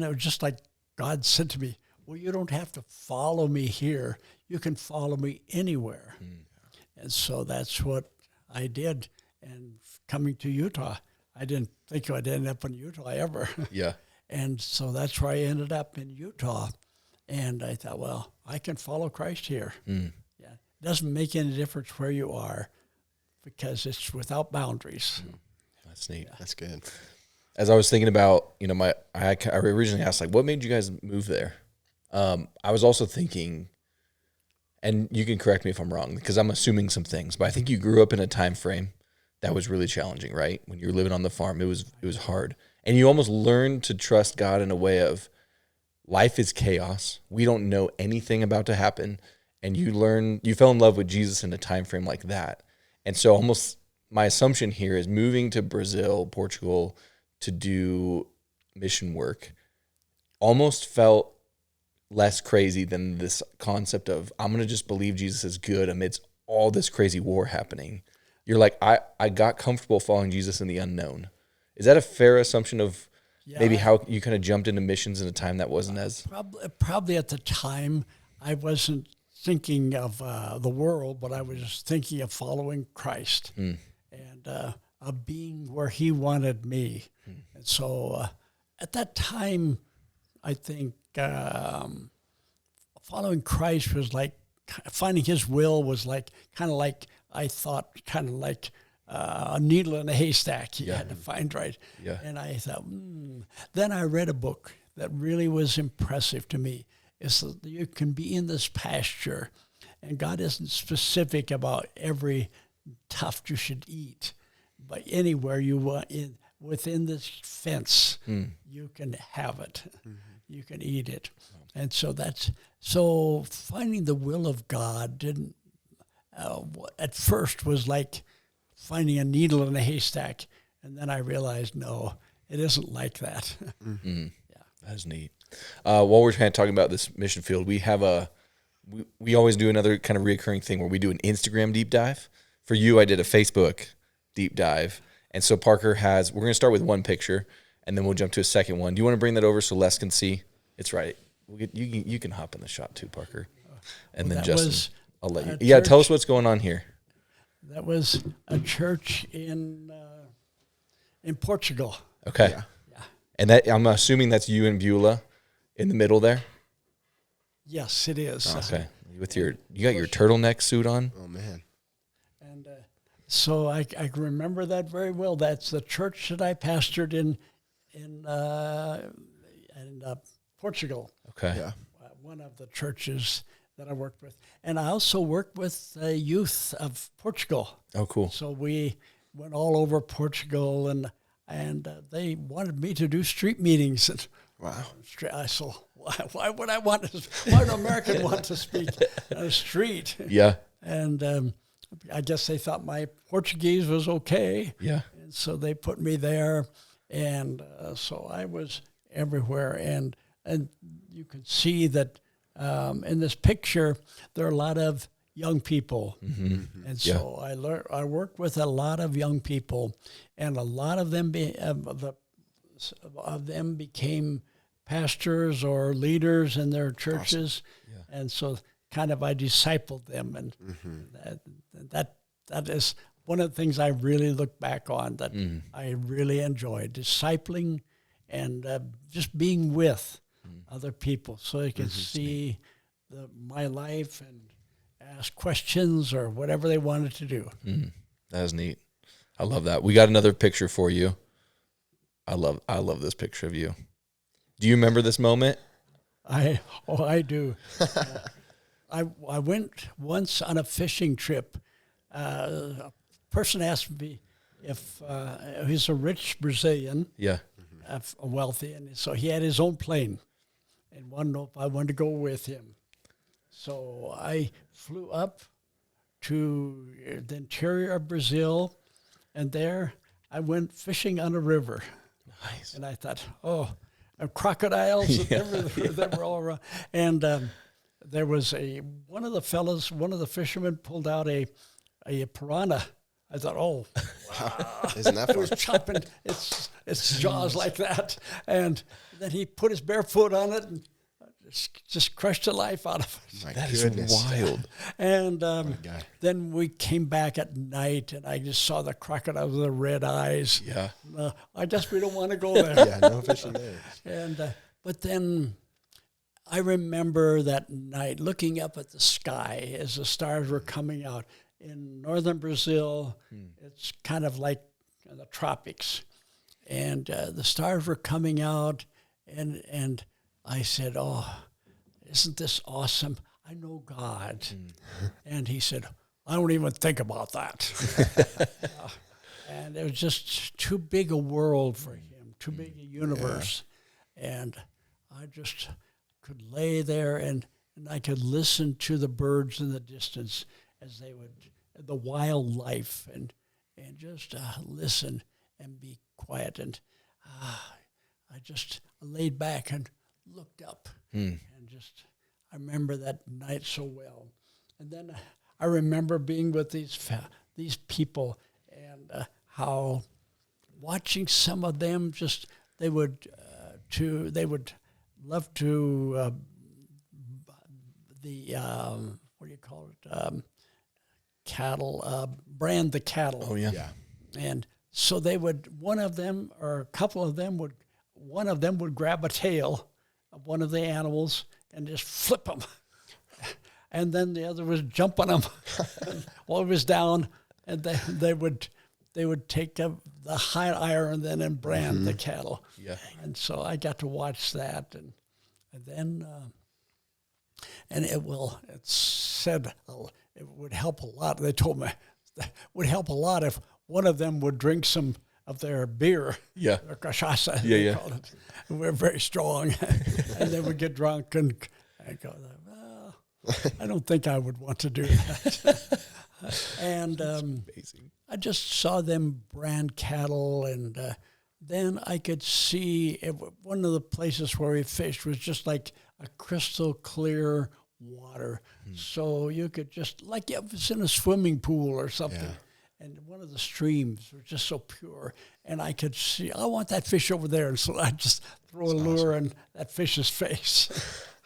it was just like God said to me, "Well, you don't have to follow me here; you can follow me anywhere." And so that's what I did. And coming to Utah, I didn't think I'd end up in Utah ever. Yeah. And so that's where I ended up in Utah. And I thought, well, I can follow Christ here. Yeah. It doesn't make any difference where you are because it's without boundaries. That's neat. That's good. As I was thinking about, I originally asked, like, what made you guys move there? I was also thinking, and you can correct me if I'm wrong, because I'm assuming some things, but I think you grew up in a time frame that was really challenging, right? When you were living on the farm, it was hard. And you almost learned to trust God in a way of life is chaos. We don't know anything about to happen. And you fell in love with Jesus in a time frame like that. And so almost my assumption here is moving to Brazil, Portugal to do mission work almost felt less crazy than this concept of I'm going to just believe Jesus is good amidst all this crazy war happening. You're like, I got comfortable following Jesus in the unknown. Is that a fair assumption of maybe how you kind of jumped into missions in a time that wasn't as... Probably at the time, I wasn't thinking of the world, but I was thinking of following Christ and of being where he wanted me. And so at that time, I think following Christ was like, finding his will was like, kind of like, I thought, kind of like a needle in a haystack you had to find right. Yeah. And I thought, Then I read a book that really was impressive to me. It's that you can be in this pasture, and God isn't specific about every tuft you should eat, but anywhere you want within this fence, you can have it. You can eat it. And so finding the will of God didn't, at first was like finding a needle in a haystack. And then I realized, no, it isn't like that. That's neat. While we're kind of talking about this mission field, we have we always do another kind of reoccurring thing where we do an Instagram deep dive. For you, I did a Facebook deep dive. And so Parker we're going to start with one picture, and then we'll jump to a second one. Do you want to bring that over so Les can see? It's right. You can hop in the shot too, Parker. And then Justin, I'll let you. Yeah, tell us what's going on here. That was a church in Portugal. Okay. Yeah. And that I'm assuming that's you and Beulah in the middle there. Yes, it is. Okay. You got your turtleneck suit on. Oh man. And so I remember that very well. That's the church that I pastored in Portugal. Okay. Yeah. One of the churches that I worked with. And I also worked with the youth of Portugal. Oh, cool. So we went all over Portugal, and they wanted me to do street meetings. And Wow. I said, why would why would an American want to speak on a street? Yeah. And I guess they thought my Portuguese was okay. Yeah. And so they put me there. And so I was everywhere, and you could see that in this picture there are a lot of young people, and so I worked with a lot of young people, and a lot of them became pastors or leaders in their churches, and so kind of I discipled them, and that is one of the things I really look back on that I really enjoyed, discipling and just being with other people so they can see my life and ask questions or whatever they wanted to do. That is neat. I love that. We got another picture for you. I love this picture of you. Do you remember this moment? I do. I went once on a fishing trip. A person asked me if he's a rich Brazilian, wealthy, and so he had his own plane, and wanted to know if I wanted to go with him. So I flew up to the interior of Brazil, and there I went fishing on a river. Nice. And I thought, crocodiles, they were all around. And there was one of the fishermen pulled out a piranha. I thought, wow. Isn't that It was fun? chopping its jaws like that. And then he put his bare foot on it and just crushed the life out of it. My That is goodness. wild. And guy. then we came back at night, and I just saw the crocodile with the red eyes. Yeah. I guess we don't want to go there. Yeah, no fishing there. And but then I remember that night looking up at the sky as the stars were coming out. In northern Brazil, it's kind of like the tropics. And the stars were coming out, and I said, isn't this awesome? I know God. And he said, I don't even think about that. And it was just too big a world for him, too big a universe. And I just could lay there and I could listen to the birds in the distance as they would, the wildlife, and just listen and be quiet. And I just laid back and looked up and I remember that night so well. And then I remember being with these people and how watching some of them they would love to what do you call it, cattle, brand the cattle. Oh yeah. And so they would, one of them or a couple of them would grab a tail of one of the animals and just flip them. And then the other was jump on them while it was down, and they would take the hot iron then and brand the cattle. Yeah. And so I got to watch that, and then it said it would help a lot. They told me it would help a lot if one of them would drink some of their beer, or cachaça, they called it. We're very strong, and they would get drunk, and I go, well, I don't think I would want to do that. And I just saw them brand cattle, and then I could see one of the places where we fished was just like a crystal clear water. So you could just, like it was in a swimming pool or something. Yeah. And one of the streams was just so pure. And I could see, I want that fish over there. And so I'd just throw a lure in that fish's face.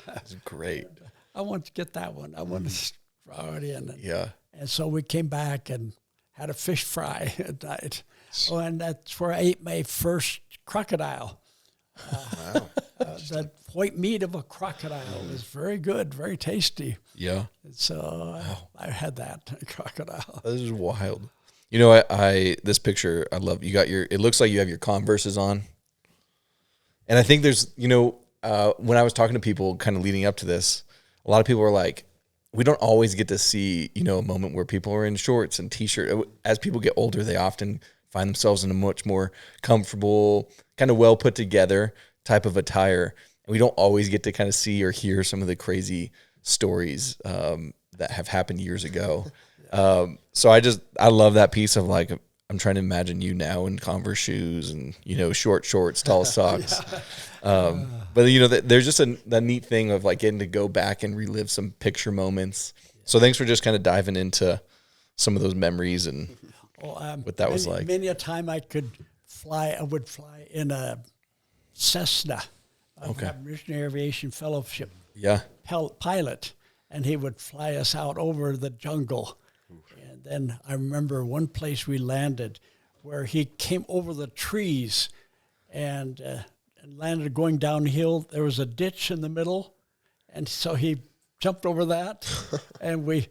That's great. I want to get that one. I want to throw it in. And so we came back and had a fish fry at night. And that's where I ate my first crocodile. Wow. That white meat of a crocodile was very good, very tasty. Yeah. And so I had that crocodile. This is wild. You know, I this picture, I love, you got it looks like you have your Converses on. And I think there's, when I was talking to people kind of leading up to this, a lot of people were like, we don't always get to see, a moment where people are in shorts and t-shirt. As people get older, they often find themselves in a much more comfortable, kind of well put together type of attire. And we don't always get to kind of see or hear some of the crazy stories that have happened years ago. So I love that piece of like, I'm trying to imagine you now in Converse shoes and, short shorts, tall socks. But, there's just that neat thing of like getting to go back and relive some picture moments. So thanks for just kind of diving into some of those memories and what that was like. Many a time I would fly in a Cessna, Missionary Aviation Fellowship pilot, and he would fly us out over the jungle. And then I remember one place we landed where he came over the trees and landed going downhill. There was a ditch in the middle, and so he jumped over that, and we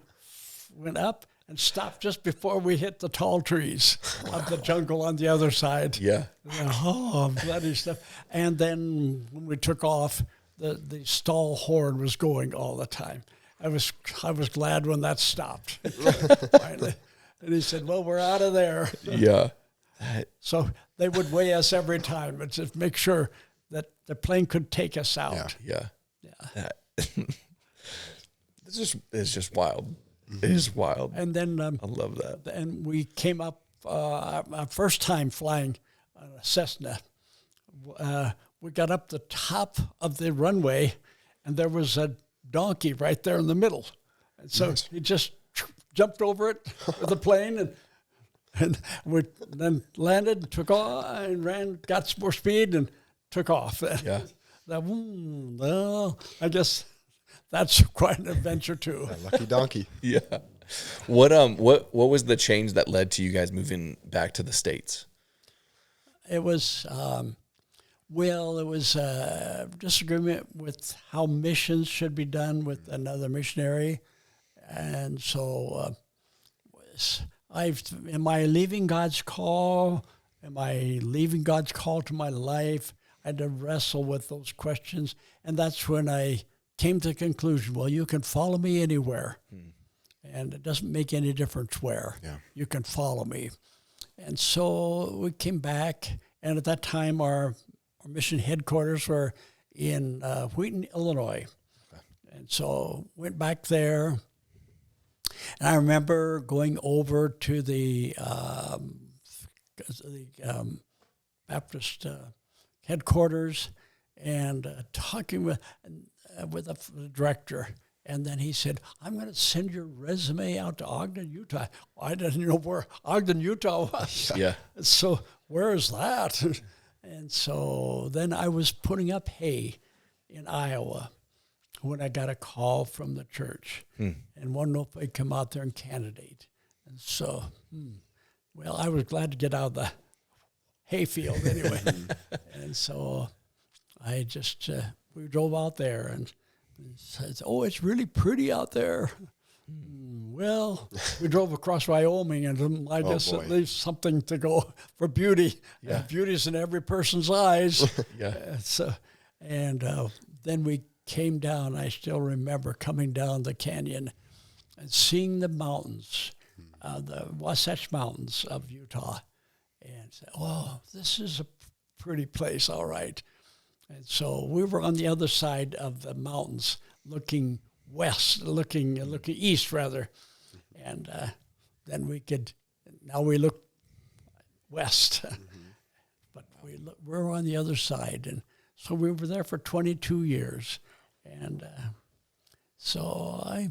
went up and stopped just before we hit the tall trees of the jungle on the other side. Yeah. Oh, bloody stuff. And then when we took off, the stall horn was going all the time. I was glad when that stopped finally. And he said, "Well, we're out of there." Yeah. So they would weigh us every time, but just make sure that the plane could take us out. Yeah. It's just wild. It is wild. And then I love that. And we came up our first time flying on a Cessna. We got up the top of the runway, and there was a donkey right there in the middle. And so he just jumped over it with the plane, and we then landed, and took off, and got some more speed, and took off. Yeah. Well, I guess that's quite an adventure too. Lucky donkey. Yeah. What was the change that led to you guys moving back to the States? It was it was a disagreement with how missions should be done with another missionary, and so am I leaving God's call? Am I leaving God's call to my life? I had to wrestle with those questions, and that's when I came to the conclusion, well, you can follow me anywhere, and it doesn't make any difference where. Yeah. You can follow me. And so we came back, and at that time our mission headquarters were in Wheaton, Illinois. Okay. And so went back there, and I remember going over to the Baptist headquarters and talking with the director. And then he said, "I'm going to send your resume out to Ogden, Utah." I didn't know where Ogden, Utah was. Yeah. So where is that? And so then I was putting up hay in Iowa when I got a call from the church and wanted to know if I'd come out there and candidate. And so, well, I was glad to get out of the hayfield anyway. And so I just, we drove out there and said, "Oh, it's really pretty out there." Well, we drove across Wyoming, and I guess at least something to go for beauty. Yeah. Beauty's in every person's eyes. Yeah. And then we came down. I still remember coming down the canyon and seeing the mountains, the Wasatch Mountains of Utah, and said, "Oh, this is a pretty place, all right." And so we were on the other side of the mountains, looking west, looking east rather, and then now we look west, but we're on the other side, and so we were there for 22 years, and so I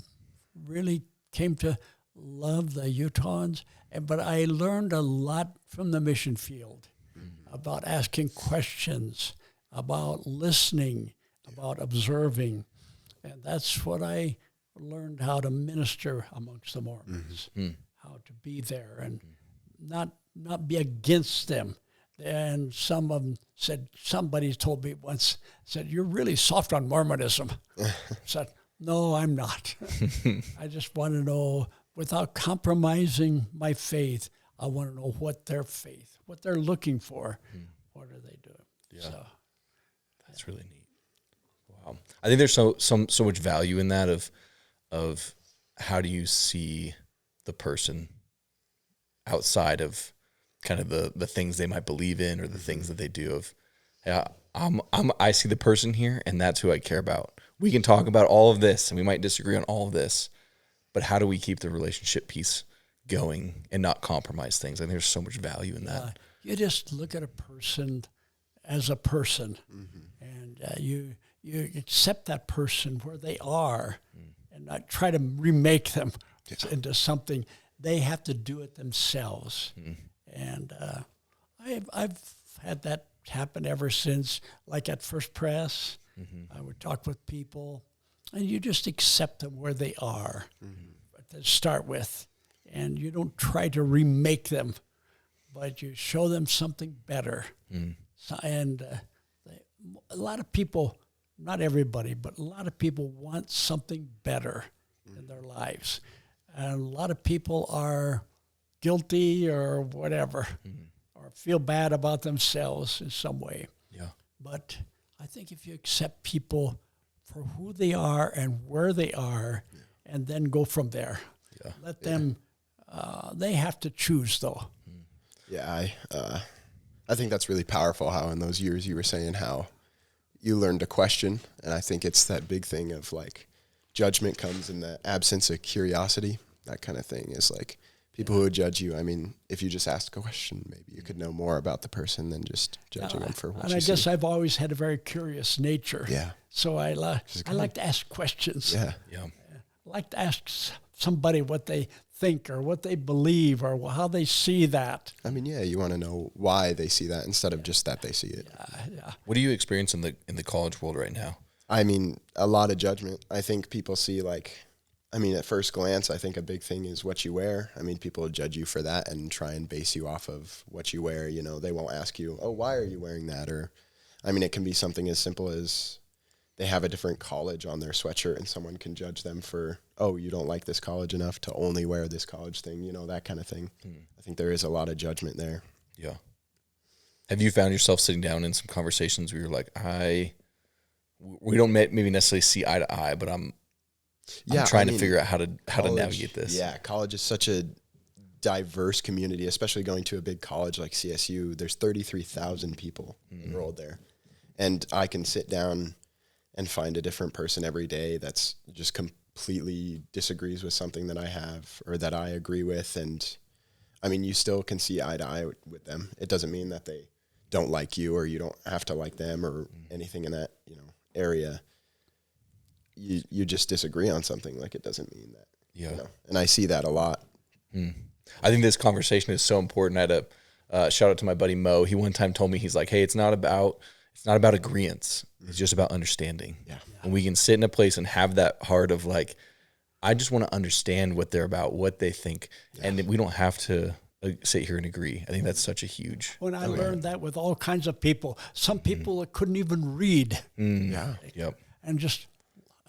really came to love the Utahns, but I learned a lot from the mission field about asking questions, about listening, about observing. And that's what I learned, how to minister amongst the Mormons, how to be there and not be against them. And some of them said, somebody told me once, said, "You're really soft on Mormonism." I said, "No, I'm not." I just want to know, without compromising my faith, I want to know what their faith, what they're looking for, what are they doing. Yeah. So, that's really neat. Wow. I think there's so much value in that of how do you see the person outside of kind of the things they might believe in or the things that they do. Of, yeah, I see the person here, and that's who I care about. We can talk about all of this, and we might disagree on all of this, but how do we keep the relationship piece going and not compromise things. I think there's so much value in that. You just look at a person as a person, and you accept that person where they are, and not try to remake them into something. They have to do it themselves, and I've had that happen ever since. Like at First Press, I would talk with people, and you just accept them where they are to start with, and you don't try to remake them, but you show them something better. So, and a lot of people, not everybody, but a lot of people want something better in their lives. And a lot of people are guilty or whatever, or feel bad about themselves in some way. Yeah. But I think if you accept people for who they are and where they are, and then go from there, let them, they have to choose though. Yeah, I think that's really powerful how in those years you were saying how you learned to question. And I think it's that big thing of like judgment comes in the absence of curiosity. That kind of thing is like people who would judge you. I mean, if you just ask a question, maybe you could know more about the person than just judging them for what and you I see. guess I've always had a very curious nature. Yeah. So I like to ask questions. Yeah. Yeah. I like to ask somebody what they think or what they believe or how they see that. I mean, yeah, you want to know why they see that instead of just that they see it. Yeah. What do you experience in the college world right now? I mean, a lot of judgment. I think people see like, I mean, at first glance, I think a big thing is what you wear. I mean, people will judge you for that and try and base you off of what you wear. You know, they won't ask you, oh, why are you wearing that? Or, I mean, it can be something as simple as they have a different college on their sweatshirt and someone can judge them for, oh, you don't like this college enough to only wear this college thing, you know, that kind of thing. I think there is a lot of judgment there. Yeah. Have you found yourself sitting down in some conversations where you're like, we don't maybe necessarily see eye to eye, but I'm trying to figure out how to navigate this. Yeah, college is such a diverse community, especially going to a big college like CSU. There's 33,000 people enrolled there. And I can sit down and find a different person every day that's just completely disagrees with something that I have or that I agree with. And I mean, you still can see eye to eye with them. It doesn't mean that they don't like you or you don't have to like them or anything in that, you know, area. You just disagree on something. Like, it doesn't mean that, you know, and I see that a lot. I think this conversation is so important. I had a shout out to my buddy Mo. He one time told me, he's like, hey, it's not about agreeance. It's just about understanding. Yeah. And we can sit in a place and have that heart of like, I just want to understand what they're about, what they think. Yeah. And we don't have to sit here and agree. I think that's such a huge. When I learned that with all kinds of people, some people that couldn't even read. Yeah. Yep. And just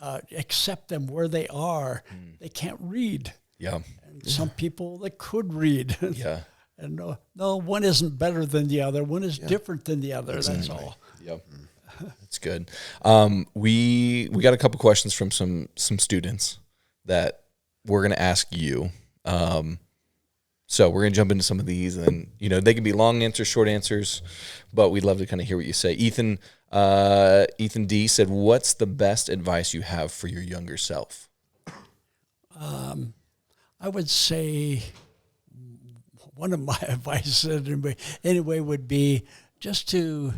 accept them where they are. They can't read. Yeah. And some people that could read. Yeah. And no, one isn't better than the other. One is different than the other. Exactly. That's all. Yep. That's good. We got a couple questions from some students that we're going to ask you. So we're going to jump into some of these, and you know, they can be long answers, short answers, but we'd love to kind of hear what you say. Ethan D said, "What's the best advice you have for your younger self?" I would say one of my advice anyway would be just to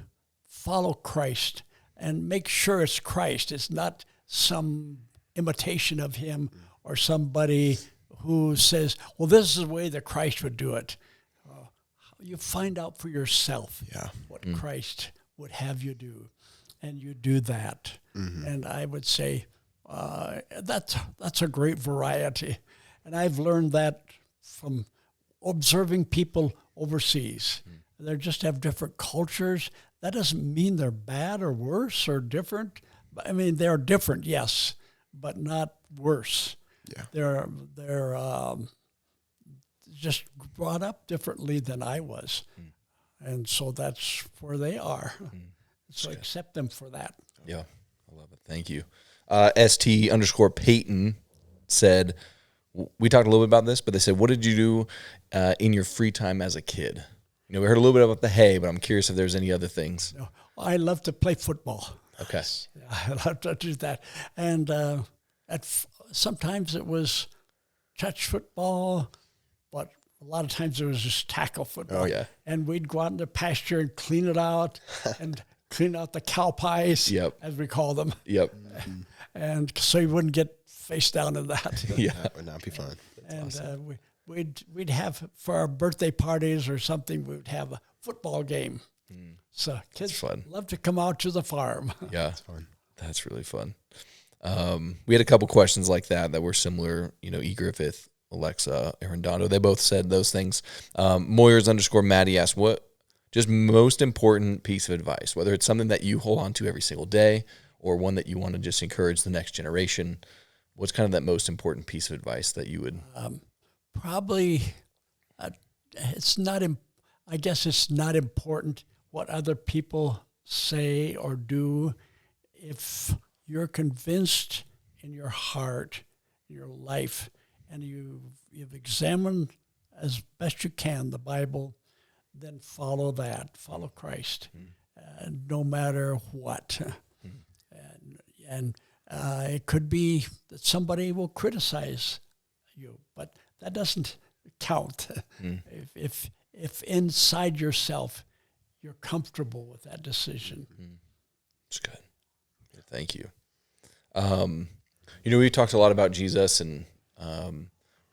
follow Christ and make sure it's Christ. It's not some imitation of him or somebody who says, well, this is the way that Christ would do it. You find out for yourself what Christ would have you do, and you do that. And I would say that's a great variety. And I've learned that from observing people overseas. They just have different cultures. That doesn't mean they're bad or worse or different. I mean, they're different, yes, but not worse. Yeah. They're just brought up differently than I was. And so that's where they are. So accept them for that. Yeah, I love it. Thank you. ST_Peyton said, we talked a little bit about this, but they said, what did you do in your free time as a kid? You know, we heard a little bit about the hay, but I'm curious if there's any other things. I love to play football. Okay. I love to do that. And sometimes it was touch football, but a lot of times it was just tackle football. Oh, yeah. And we'd go out in the pasture and clean it out and clean out the cow pies, Yep. as we call them. Yep. And so you wouldn't get face down in that. Yeah. That would not be fun. And we'd have, for our birthday parties or something, we would have a football game. So kids fun. love to come out to the farm. Yeah. It's fun. That's really fun. We had a couple questions like that were similar. E. Griffith, Alexa, Arredondo, they both said those things. Moyers_Maddie asked, what just most important piece of advice, whether it's something that you hold on to every single day or one that you want to just encourage the next generation, what's kind of that most important piece of advice that you would? Probably, it's not. I guess it's not important what other people say or do. If you're convinced in your heart, in your life, and you've examined as best you can the Bible, then follow that. Follow Christ, no matter what. And it could be that somebody will criticize you, but that doesn't count. If inside yourself you're comfortable with that decision. It's good. Thank you. We talked a lot about Jesus, and we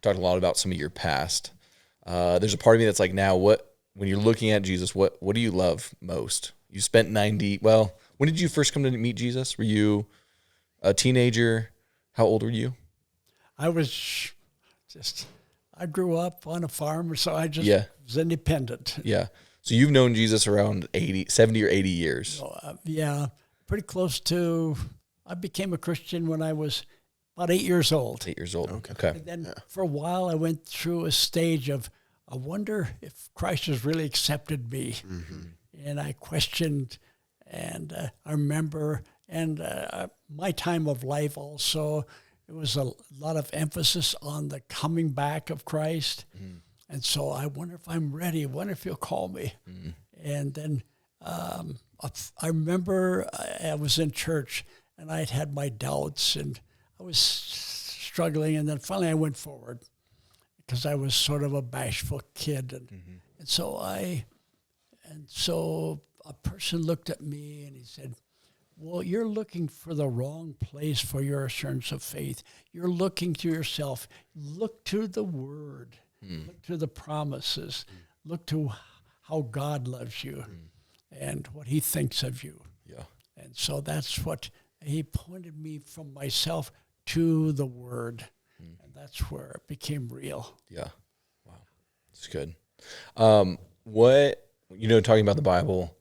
talked a lot about some of your past. There's a part of me that's like, now, when you're looking at Jesus, what do you love most? You spent when did you first come to meet Jesus? Were you a teenager? How old were you? I grew up on a farm, so I just was independent. Yeah. So you've known Jesus around 70 or 80 years. Yeah, pretty close to, I became a Christian when I was about 8 years old. 8 years old. Okay. And then for a while I went through a stage of, I wonder if Christ has really accepted me. And I questioned, and I remember, and my time of life also, it was a lot of emphasis on the coming back of Christ. And so I wonder if I'm ready. I wonder if he'll call me. And then I remember I was in church and I'd had my doubts and I was struggling. And then finally I went forward because I was sort of a bashful kid. And so a person looked at me and he said, well, you're looking for the wrong place for your assurance of faith. You're looking to yourself. Look to the Word. Look to the promises. Look to how God loves you and what he thinks of you. Yeah. And so that's what he pointed me from myself to the Word. And that's where it became real. Yeah. Wow. That's good. Talking about the Bible,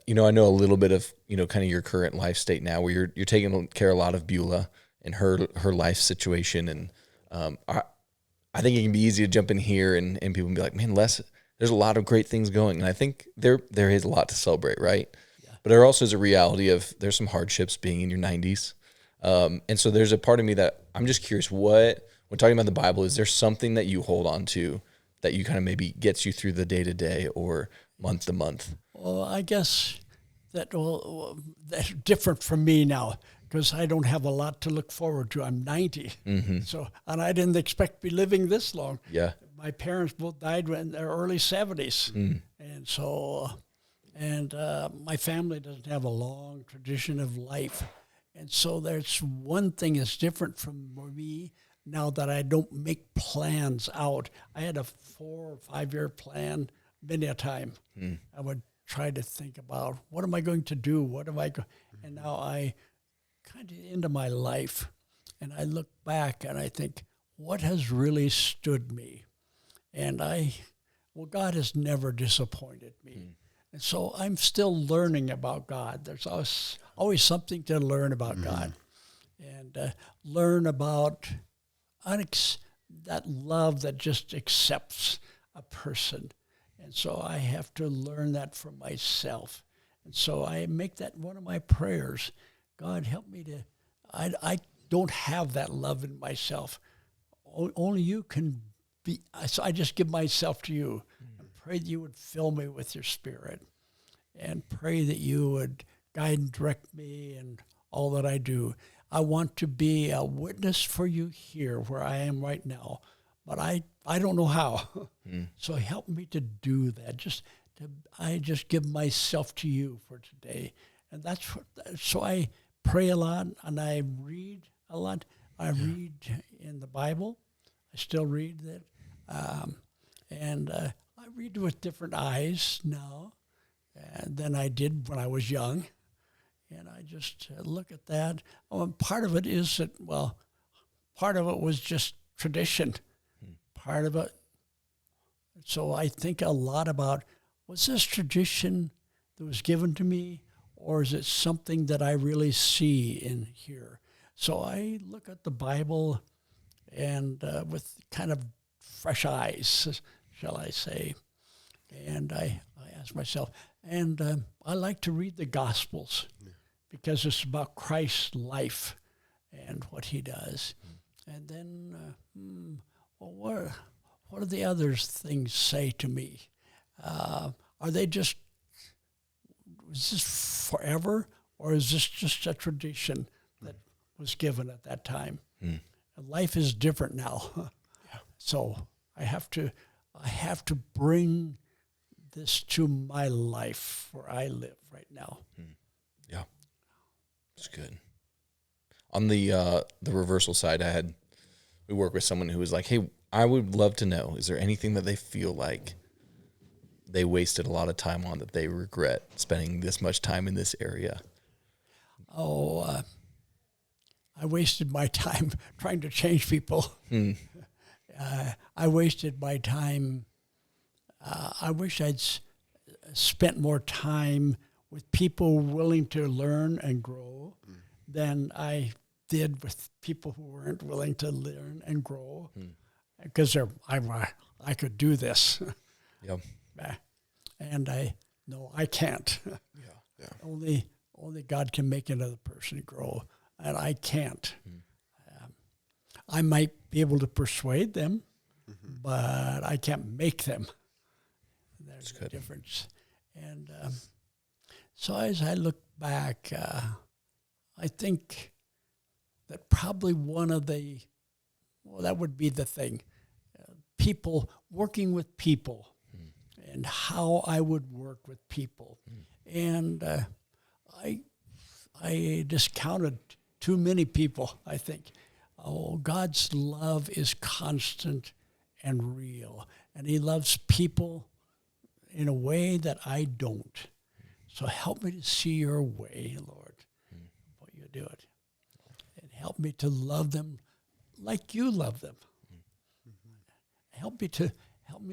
I know a little bit of, kind of your current life state now where you're taking care a lot of Beulah and her life situation. And I think it can be easy to jump in here and people can be like, man, there's a lot of great things going. And I think there is a lot to celebrate, right? Yeah. But there also is a reality of there's some hardships being in your 90s. And so there's a part of me that I'm just curious, when talking about the Bible, is there something that you hold on to that you kind of maybe gets you through the day-to-day or month-to-month? Well, I guess that's different from me now because I don't have a lot to look forward to. I'm 90. And I didn't expect to be living this long. Yeah. My parents both died in their early 70s. And so, my family doesn't have a long tradition of life. And so there's one thing that's different from me now that I don't make plans out. I had a 4 or 5 year plan many a time. I would try to think about what am I going to do? And now I kind of into my life and I look back and I think, what has really stood me? And God has never disappointed me. And so I'm still learning about God. There's always something to learn about God and learn about that love that just accepts a person. And so I have to learn that for myself. And so I make that one of my prayers. God, help me to, I don't have that love in myself. Only you can be, so I just give myself to you. And pray that you would fill me with your Spirit. And pray that you would guide and direct me in all that I do. I want to be a witness for you here where I am right now, but I don't know how. So help me to do that. I just give myself to you for today. And so I pray a lot and I read a lot. I read in the Bible. I still read that. And I read with different eyes now than I did when I was young. And I just look at that. Part of it is that, part of it was just tradition. Part of it. So I think a lot about, was this tradition that was given to me, or is it something that I really see in here? So I look at the Bible and with kind of fresh eyes, shall I say. And I ask myself, and I like to read the Gospels because it's about Christ's life and what he does. And then, what do the other things say to me? Are they is this forever, or is this just a tradition that was given at that time? Life is different now. So I have to bring this to my life where I live right now. Yeah, that's good. On the reversal side, we work with someone who was like, hey, I would love to know, is there anything that they feel like they wasted a lot of time on that they regret spending this much time in this area? I wasted my time trying to change people. I wasted my time. I wish I'd spent more time with people willing to learn and grow than I did with people who weren't willing to learn and grow. Because I could do this. Yep. And I can't. Yeah. Only God can make another person grow, and I can't. I might be able to persuade them, but I can't make them. There's a difference. And so as I look back, I think that probably that would be the thing. People, working with people, and how I would work with people. And I discounted too many people, I think. God's love is constant and real, and he loves people in a way that I don't. So help me to see your way, Lord, what you do it. And help me to love them like you love them. Help me to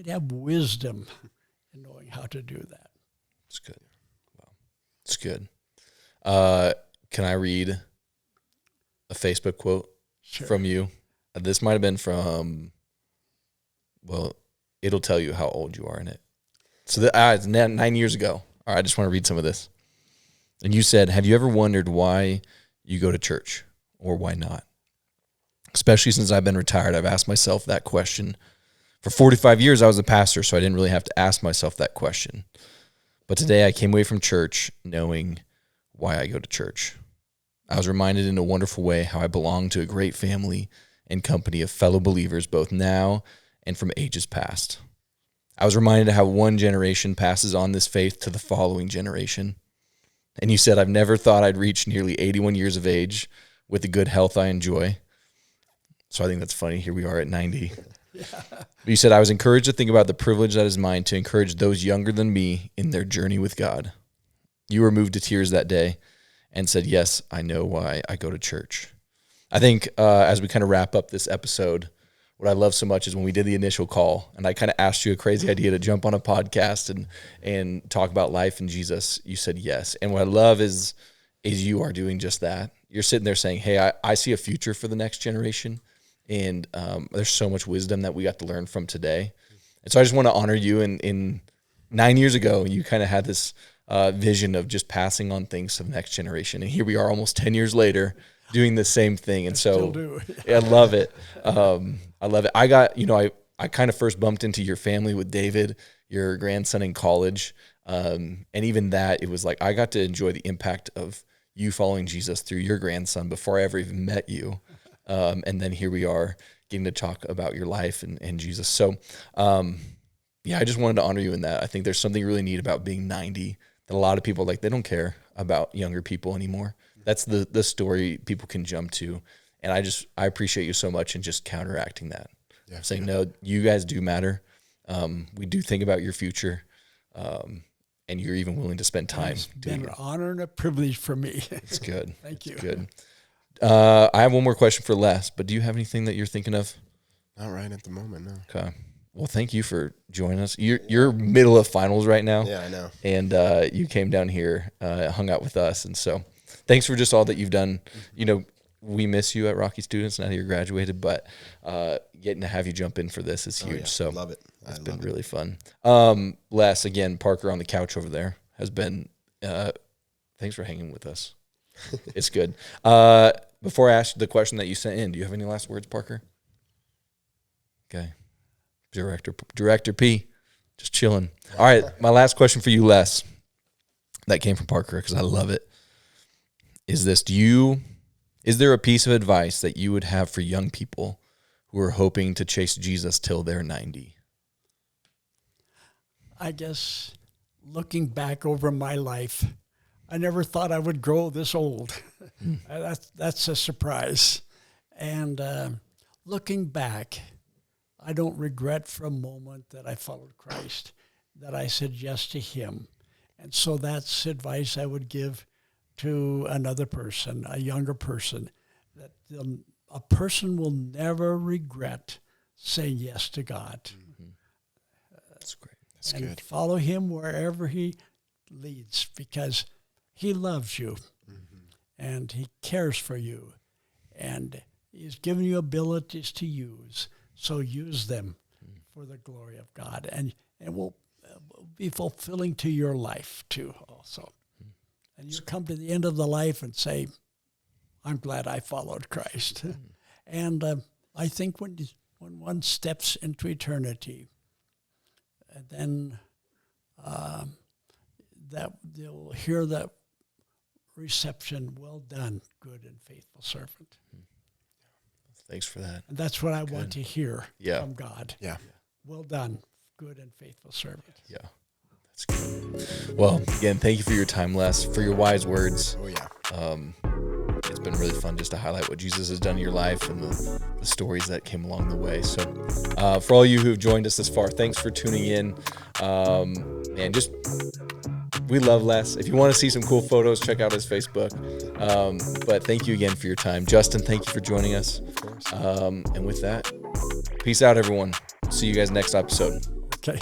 have wisdom in knowing how to do that. It's good. Wow. It's good. Can I read a Facebook quote from you? This might have been from, it'll tell you how old you are in it. So it's 9 years ago. All right, I just want to read some of this. And you said, have you ever wondered why you go to church or why not? Especially since I've been retired, I've asked myself that question. For 45 years, I was a pastor, so I didn't really have to ask myself that question. But today I came away from church knowing why I go to church. I was reminded in a wonderful way how I belong to a great family and company of fellow believers, both now and from ages past. I was reminded of how one generation passes on this faith to the following generation. And you said, I've never thought I'd reach nearly 81 years of age with the good health I enjoy. So I think that's funny. Here we are at 90. But you said, I was encouraged to think about the privilege that is mine to encourage those younger than me in their journey with God. You were moved to tears that day and said, yes, I know why I go to church. I think as we kind of wrap up this episode, what I love so much is when we did the initial call and I kind of asked you a crazy idea to jump on a podcast and talk about life and Jesus, you said yes. And what I love is you are doing just that. You're sitting there saying, hey, I see a future for the next generation. And there's so much wisdom that we got to learn from today. And so I just want to honor you. In 9 years ago, you kind of had this vision of just passing on things to the next generation. And here we are almost 10 years later doing the same thing. And so I love it. I love it. I kind of first bumped into your family with David, your grandson in college. And even that, it was like I got to enjoy the impact of you following Jesus through your grandson before I ever even met you. And then here we are, getting to talk about your life and Jesus. So, yeah, I just wanted to honor you in that. I think there's something really neat about being 90 that a lot of people, like, they don't care about younger people anymore. That's the story people can jump to. And I appreciate you so much in just counteracting that. Yeah, saying, no, you guys do matter. We do think about your future. And you're even willing to spend time. It's been an honor and a privilege for me. It's good. Thank you. Good. I have one more question for Les, but do you have anything that you're thinking of? Not right at the moment, no. Okay. Well, thank you for joining us. You're middle of finals right now. Yeah, I know. And you came down here, hung out with us. And so thanks for just all that you've done. You know, we miss you at Rocky Students now that you're graduated, but getting to have you jump in for this is huge. Yeah. So Love it. It's been really fun. Les, again, Parker on the couch over there has been, thanks for hanging with us. It's good. Before I ask you the question that you sent in, do you have any last words, Parker? Okay. Director P, just chilling. All right. My last question for you, Les, that came from Parker because I love it, is this. Is there a piece of advice that you would have for young people who are hoping to chase Jesus till they're 90? I guess looking back over my life, I never thought I would grow this old. That's a surprise. And looking back, I don't regret for a moment that I followed Christ, that I said yes to him. And so that's advice I would give to another person, a younger person, that a person will never regret saying yes to God. Mm-hmm. That's great. That's and good. follow him wherever he leads, because he loves you and he cares for you and he's given you abilities to use. So use them for the glory of God, and it will be fulfilling to your life too also. And you come to the end of the life and say, I'm glad I followed Christ. And I think when one steps into eternity, then that you'll hear that reception, well done, good and faithful servant. Thanks for that. And that's what I want to hear from God. Yeah. Well done, good and faithful servant. Yeah. That's good. Well, again, thank you for your time, Les, for your wise words. Oh, yeah. It's been really fun just to highlight what Jesus has done in your life and the stories that came along the way. So for all you who have joined us this far, thanks for tuning in. And we love Les. If you want to see some cool photos, check out his Facebook. But thank you again for your time. Justin, thank you for joining us. Of course. And with that, peace out, everyone. See you guys next episode. Okay.